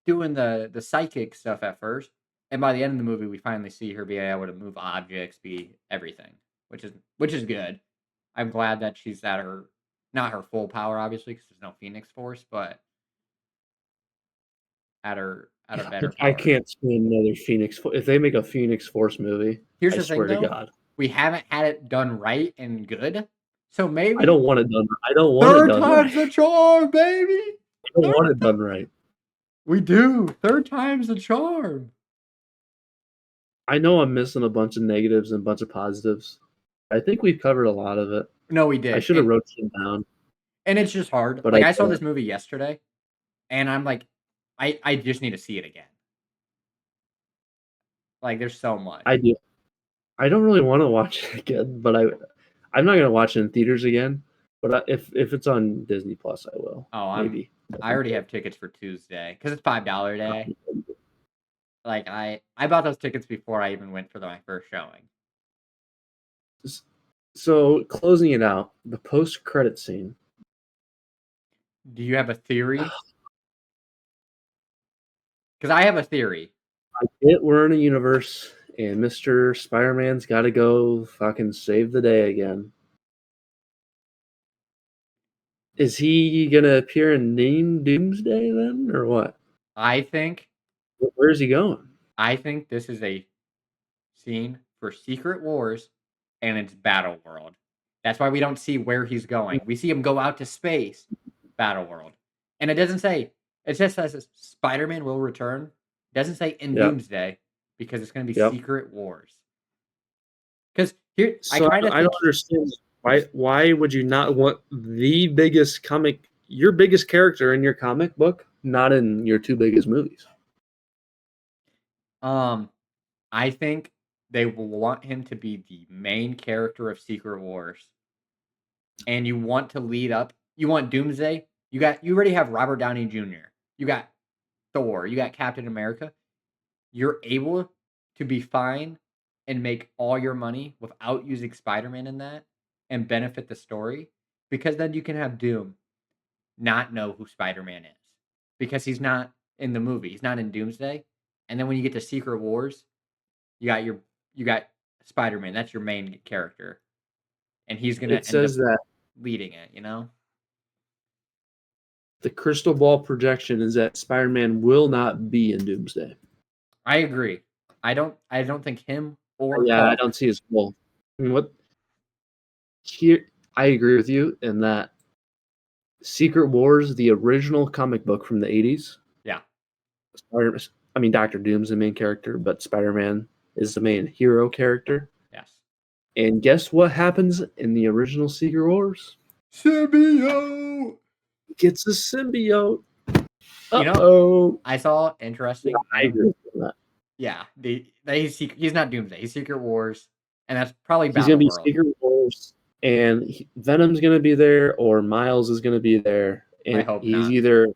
doing the psychic stuff at first, and by the end of the movie, we finally see her being able to move objects, be everything, which is good. I'm glad that she's at her not her full power, obviously, because there's no Phoenix Force, but at a better I power. can't stand another If they make a Phoenix Force movie, Here's I the thing, swear to though, God, we haven't had it done right and good, so I don't maybe want it done. I don't want it third done right. time's the charm, baby. I don't want Third it ti done right. we do. Third time's the charm. I know I'm missing a bunch of negatives and a bunch of positives. I think we've covered a lot of it. No, we I did, should have wrote some down, and it's just hard. but Like, I I saw don't. this movie yesterday, and I'm like, I just need to see it again. Like, there's so much. I do. I don't really want to watch it again, but I'm not gonna watch it in theaters again. But if it's on Disney Plus, I will. Oh, Maybe. I already have tickets for Tuesday because it's $5 day. Like, I bought those tickets before I even went for my first showing. So closing it out, the post-credit scene. Do you have a theory? Because I have a theory. I get we're in a universe, and Mr. Spider-Man's got to go fucking save the day again. Is he gonna appear in Name Doomsday then, or what? I think Where's he going? I think this is a scene for Secret Wars and it's Battle World. That's why we don't see where he's going. We see him go out to space, Battle World. And it doesn't say, it just says Spider-Man will return. It doesn't say in Yep, Doomsday because it's going to be yep. Secret Wars. Because here, I So kind of I don't think, understand why would you not want the biggest comic, your biggest character in your comic book, not in your two biggest movies? um, I think they will want him to be the main character of Secret Wars. And you want to lead up, you want Doomsday. You already have Robert Downey Jr. You got Thor, you got Captain America. You're able to be fine and make all your money without using Spider-Man in that and benefit the story because then you can have Doom not know who Spider-Man is because he's not in the movie. He's not in Doomsday. And then when you get to Secret Wars, you got Spider-Man. That's your main character. And he's going It to end says up that leading it, you know? the crystal ball projection is that Spider-Man will not be in Doomsday. I agree. I don't think him or Yeah, I don't Hulk. see his role. I mean, what here? I agree with you in that Secret Wars, the original comic book from the '80s. Yeah. I mean, Doctor Doom's the main character, but Spider-Man is the main hero character. Yes. And guess what happens in the original Secret Wars? Symbiote. Gets a symbiote. You know, Uh-oh. I saw Yeah, interesting. I agree with that. Yeah, he's not Doomsday. He's Secret Wars, and that's probably He's gonna Battle be World. Secret Wars, and Venom's gonna be there, or Miles is gonna be there, I and hope he's not. either.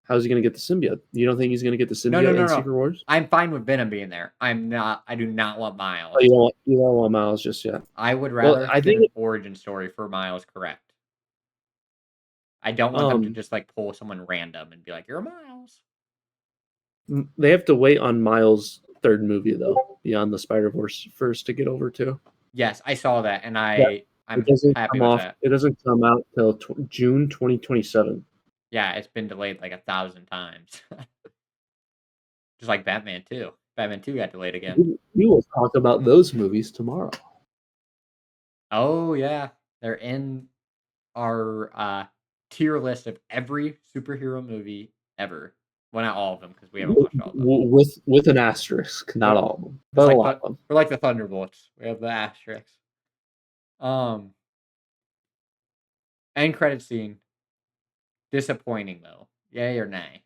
How's he gonna get the symbiote? You don't think he's gonna get the No, no, symbiote no, in no. Secret Wars? I'm fine with Venom being there. I do not want Oh, Miles. you don't want Miles just yet. I would Well, rather I see an think origin story for Miles. Correct. I don't want them to um just like pull someone random and be like, "You're Miles." they have to wait on Miles' third movie though, Beyond the Spider-Verse first to get over to. Yes, I saw that, and Yeah, I'm happy with that. It doesn't come out till June 2027. Yeah, it's been delayed like 1,000 times, just like Batman 2. Batman 2 got delayed again. We will talk about those movies tomorrow. Oh yeah, they're in our tier list of every superhero movie ever. Well, not all of them because we haven't watched all of them. With an asterisk, not We're, all of them, it's but a like lot of them. we're like the Thunderbolts. We have the asterisks. Um, end credit scene. Disappointing though. Yay or nay?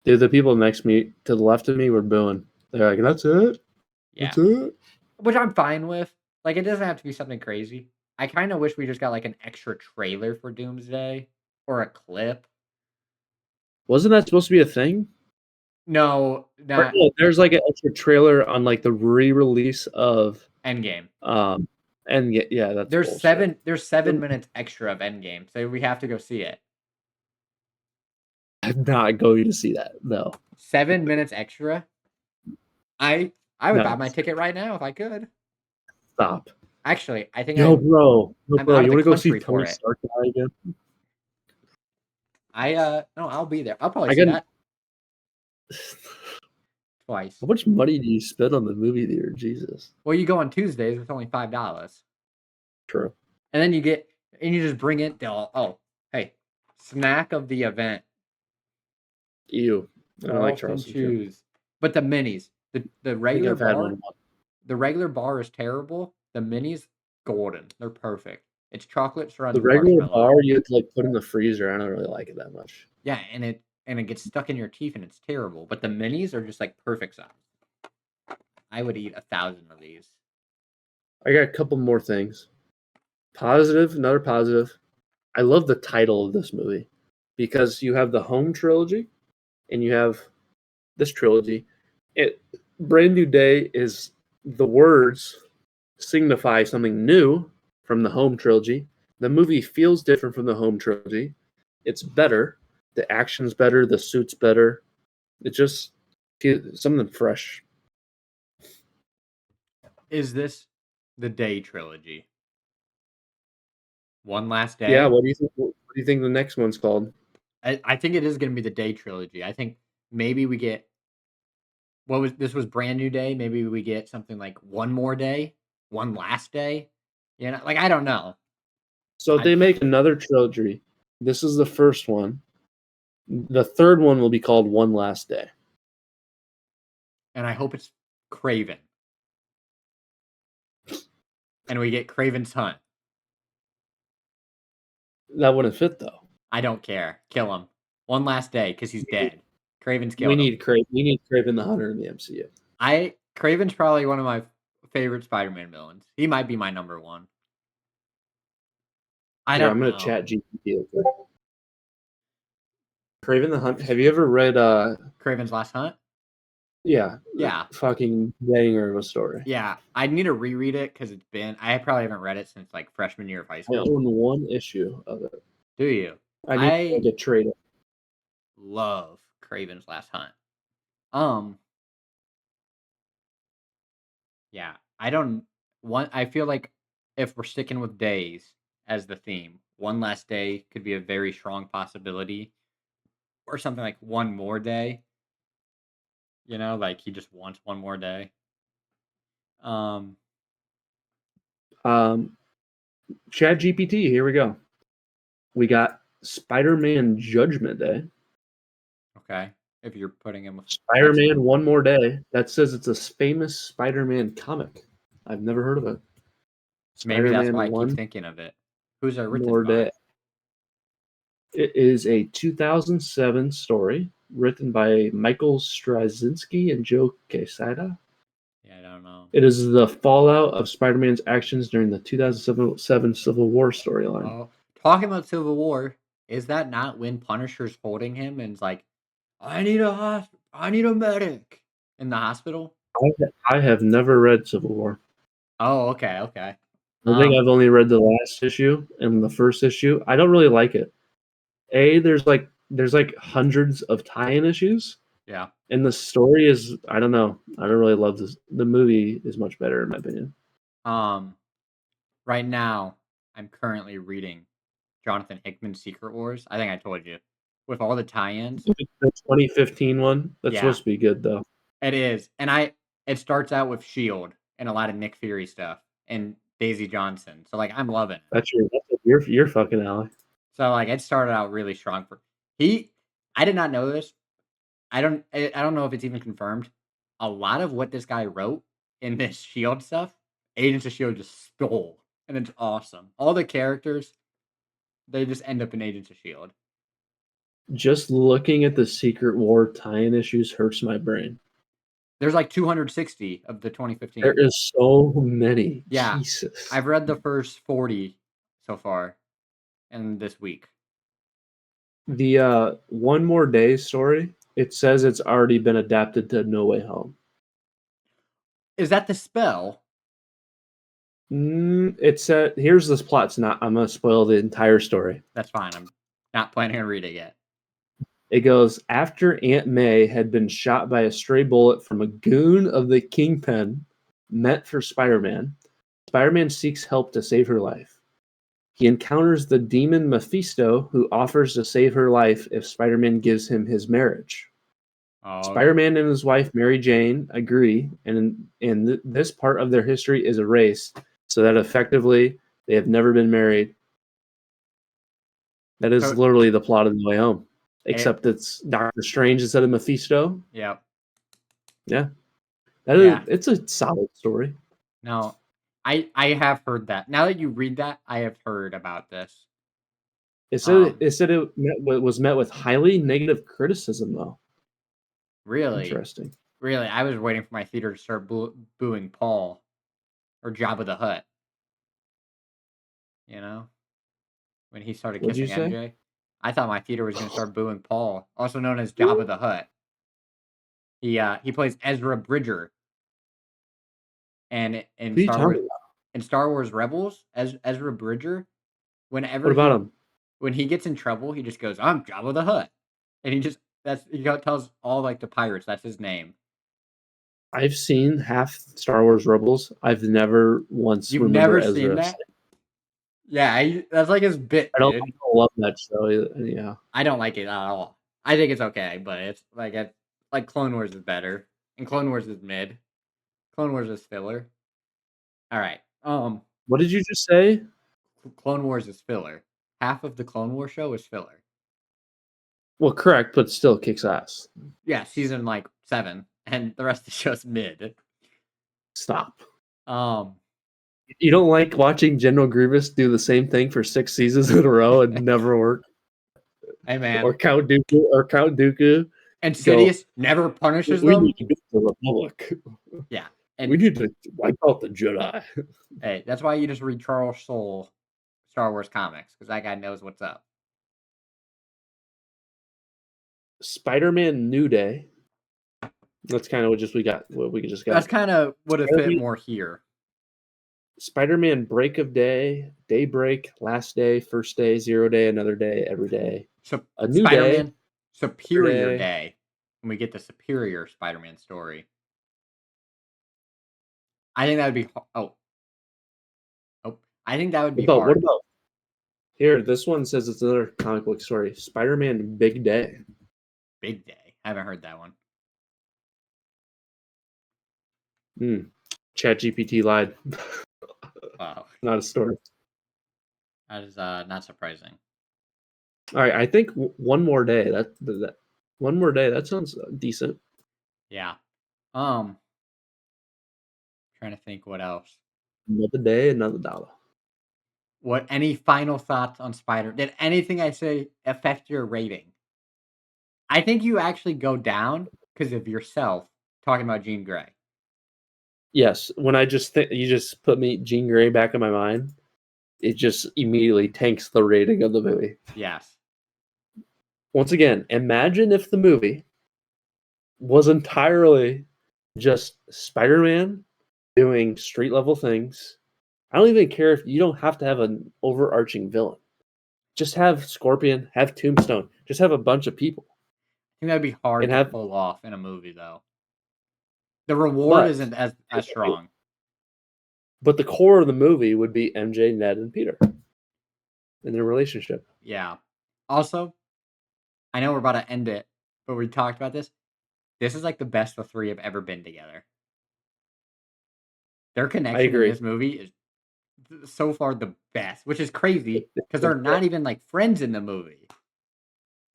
Dude, the people next to me, to the left of me, were booing. They're like, "That's it. Yeah, That's it." which I'm fine with. Like, it doesn't have to be something crazy. I kind of wish we just got like an extra trailer for Doomsday or a clip. Wasn't that supposed to be a thing? No, Or not no, there's like an extra trailer on like the re-release of Endgame. and yeah, that's There's bullshit. 7 minutes extra of Endgame, so we have to go see it. I'm not going to see that. No, 7 minutes extra. I would buy no, my ticket right now if I could. stop. Actually, I think Yo, bro, yo, I'm bro, out of you the want to go see country for Tony it. Stark die again? No, I'll be there. I'll probably I see got. that twice. How much money do you spend on the movie theater? Jesus. Well, you go on Tuesdays with only $5, True. and then you just bring it. Oh, hey, snack of the event: Ew. I don't like Charleston Charleston Chew. chews. But the minis, the I think regular I've had one bar, once. the regular bar is terrible. The minis, golden. They're perfect. It's chocolate The surrounded with regular marshmallow. bar you have to like put in the freezer. I don't really like it that much. Yeah, and it gets stuck in your teeth and it's terrible. But the minis are just like perfect size. I would eat 1,000 of these. I got a couple more things. Positive, another positive. I love the title of this movie because you have the Home trilogy and you have this trilogy. It Brand New Day is the words signify something new from the Home trilogy. The movie feels different from the Home trilogy. It's better. The action's better. The suit's better. It just something fresh. Is this the Day trilogy? One Last Yeah. Day? What do you think? What do you think the next one's called? I think it is going to be the Day trilogy. I think maybe we get this was Brand New Day. Maybe we get something like One More Day, One Last Day. You know, like I don't know. So I they make another trilogy. This is the first one. The third one will be called One Last Day. and I hope it's Craven, and we get Craven's Hunt. That wouldn't fit though. I don't care. Kill him. One Last Day because he's dead. Craven's We killed him. need Craven. We need Craven the Hunter in the MCU. Craven's probably one of my favorite Spider-Man villains. He might be my number one. I Here, don't I'm gonna know. chat GPT. Craven the Hunter. Have you ever read? Craven's Last Hunt. Yeah, Yeah, fucking banger of a story. yeah. I need to reread it because I probably haven't read it since like freshman year of high I school. own one issue of it. Do you? I need to I get traded. love Craven's Last Hunt. Um, yeah. I don't want. I feel like if we're sticking with days as the theme, One Last Day could be a very strong possibility, or something like One More Day. You know, like he just wants one more day. Um, Um, Chat GPT. Here we go. We got Spider-Man Judgment Day. okay. If you're putting him with that's Spider-Man One More Day. That says it's a famous Spider-Man comic. I've never heard of it. maybe that's Spider-Man why I keep One thinking of it. Who's it written More by? Day. It is a 2007 story written by Michael Straczynski and Joe Quesada. Yeah, I don't know. It is the fallout of Spider-Man's actions during the 2007 Civil War storyline. Oh, talking about Civil War, is that not when Punisher's holding him and is like, I need a medic in the hospital? I have never read Civil War. Oh, okay, okay. I think Um, I've only read the last issue and the first issue. I don't really like it. There's like hundreds of tie-in issues, yeah. and the story is I don't know. I don't really love this. The movie is much better in my opinion. Um, right now, I'm currently reading Jonathan Hickman's Secret Wars. I think I told you. With all the tie-ins. The 2015 one that's Yeah, supposed to be good though. it is. It starts out with Shield and a lot of Nick Fury stuff and Daisy Johnson. So like I'm loving it. That's your fucking alley. So like it started out really strong for he I did not know this. I don't know if it's even confirmed. A lot of what this guy wrote in this Shield stuff, Agents of Shield just stole. And it's awesome. All the characters, they just end up in Agents of Shield. Just looking at the Secret War tie-in issues hurts my brain. There's like 260 of the There 2015. is so many. Yeah. Jesus. I've read the first 40 so far in this week. The One More Day story It says it's already been adapted to No Way Home. Is that the spell? It said here's this plot. I'm gonna spoil the entire story. That's fine. I'm not planning on reading it. It goes after Aunt May had been shot by a stray bullet from a goon of the Kingpin meant for Spider-Man. Spider-Man seeks help to save her life. He encounters the demon Mephisto, who offers to save her life if Spider-Man gives him his marriage. Oh, okay. Spider-Man and his wife Mary Jane agree, and this part of their history is erased, so that effectively they have never been married. That is So literally the plot of No Way Home, it, except it's Doctor Strange instead of Mephisto. yep. Yeah, Yeah. it's a solid story. No, I have heard that. Now that you read that, I have heard about this. Um, It said was met with highly negative criticism, though. really, Interesting. really, I was waiting for my theater to start booing Paul or Jabba the Hutt. You know, when he started What'd you kissing say? MJ, I thought my theater was going to start booing Paul, also known as Jabba the Hutt. He plays Ezra Bridger, and in Who are you Star Wars talking about? Rebels, as Ezra Bridger, What whenever about he him? when he gets in trouble, he just goes, "I'm Jabba the Hutt," and he tells all like the pirates that's his name. I've seen half Star Wars Rebels. I've never once You've remember never seen Ezra. that? Yeah, that's like his bit, I dude. don't love that show. Yeah, I don't like it at all. I think it's okay, but it's like Clone Wars is better, and Clone Wars is mid. Clone Wars is filler. All right, what did you just say? Clone Wars is filler. Half of the Clone Wars show is filler. Well, correct, but still kicks ass. Yeah, season like 7, and the rest of the show's mid. Stop. Um, You don't like watching General Grievous do the same thing for 6 seasons in a row and never work, hey or man, Count Dooku and go. Sidious never punishes We need them. to beat the Republic. Yeah, We and need to wipe out the Jedi. hey, that's why you just read Charles Soule Star Wars comics because that guy knows what's up. Spider-Man New Day. That's kind of what we just That's got. kind of would have fit Spider-Man, more here. Spider-Man Break of Day, Daybreak, Last Day, First Day, Zero Day, Another Day, Every Day, So A New Day, Spider-Man Every Superior Day. Day, and we get the Superior Spider-Man story. I think that would be oh, I think that would be What hard. about here? This one says it's another comic book story. Spider-Man Big Day. Big Day. I haven't heard that one. ChatGPT lied. Wow, Not a story. that is not surprising. All right, I think one more day. That one more day. That sounds decent. Yeah. Trying to think what else. Another day, another dollar. What any final thoughts on Spider? Did anything I say affect your rating? I think you actually go down because of yourself talking about Jean Grey. Yes, when I just think you just put me Jean Grey back in my mind, it just immediately tanks the rating of the movie. Yes. Once again, imagine if the movie was entirely just Spider-Man doing street level things. I don't even care if you don't have to have an overarching villain. Just have Scorpion, have Tombstone, just have a bunch of people I think that'd be hard and to have. pull off in a movie though. The reward But isn't as strong. but the core of the movie would be MJ, Ned, and Peter and their relationship. Yeah. Also, I know we're about to end it, but we talked about this. This is like the best the three have ever been together. Their I connection in agree. this movie is so far the best, which is crazy because they're not even like friends in the movie,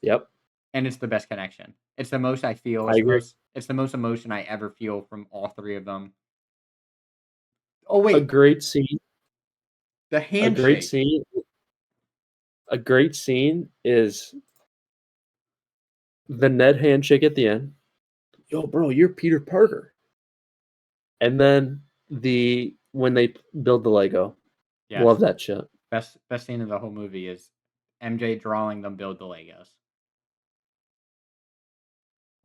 Yep, and it's the best connection. It's the most I feel. I agree. It's the most emotion I ever feel from all three of them. Oh A wait, great scene. the A great handshake. scene. A great scene is the Ned handshake at the end. Yo, bro, you're Peter Parker. And then the when they build the Lego. Love Yes, that shit. best scene of the whole movie is MJ drawing them build the Legos.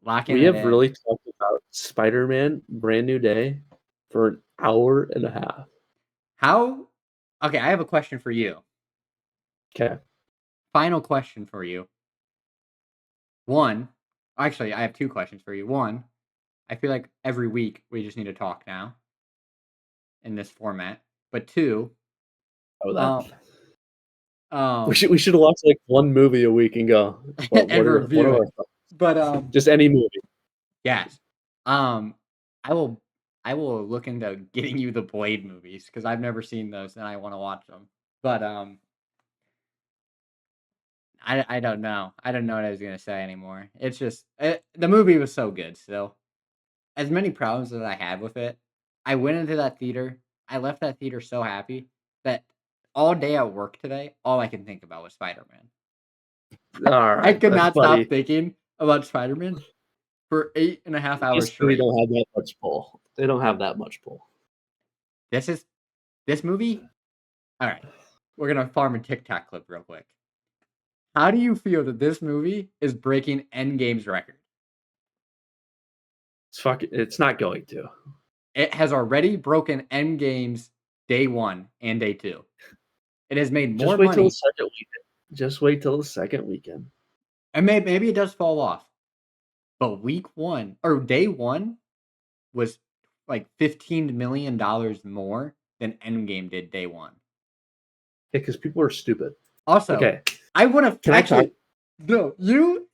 Locking We it have in. really talked about Spider-Man: Brand New Day for an hour and a half. How Okay, I have a question for you. Okay. Final question for you. One, actually, I have 2 questions for you. One, I feel like every week we just need to talk now in this format. But 2, Oh, that um we um, should watch like one movie a week and go, well, and what review are it. our thoughts? But, Just any movie. yes. Um, I will I will look into getting you the Blade movies because 'cause I've never seen those and I wanna watch them. But, I don't know. I don't know what I was gonna say anymore. It's just the movie was so good still. As many problems as I had with it, I went into that theater, I left that theater so happy that all day at work today, all I can think about was Spider-Man. All I right, could not stop buddy. thinking about Spider-Man for 8.5 hours These three straight. don't have that much pull. They don't have that much pull. This is this movie. Alright, we're gonna farm a TikTok clip real quick. How do you feel that this movie is breaking Endgame's record? It's not going to. It has already broken Endgame's day 1 and day 2. It has made more Just wait till the money, second weekend. Just wait till the second weekend. and maybe it does fall off, but week 1 or day 1 was like $15 million more than Endgame did day 1. Because people are stupid. Also, Okay, I would have can I talk? actually no, you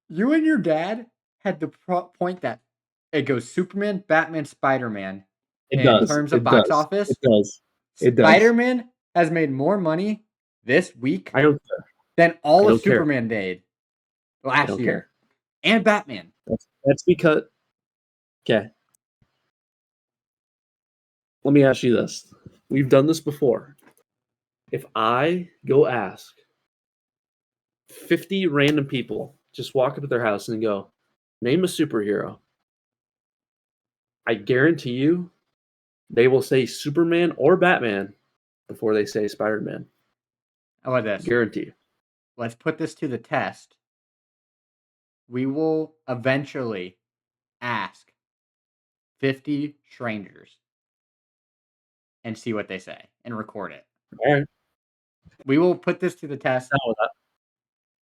and your dad had the point that it goes Superman, Batman, Spider-Man It in does. terms of It box does. It office. does. It does. Spider-Man has made more money this week I don't care. than I all of don't care. Superman made I last don't year, care. and Batman. That's because. Okay, let me ask you this. We've done this before. If I go ask 50 random people, just walk up to their house and go, name a superhero, I guarantee you they will say Superman or Batman before they say Spider Man. How about this? Guarantee you. Let's put this to the test. We will eventually ask 50 strangers and see what they say and record it. All right. We will put this to the test. Down with that.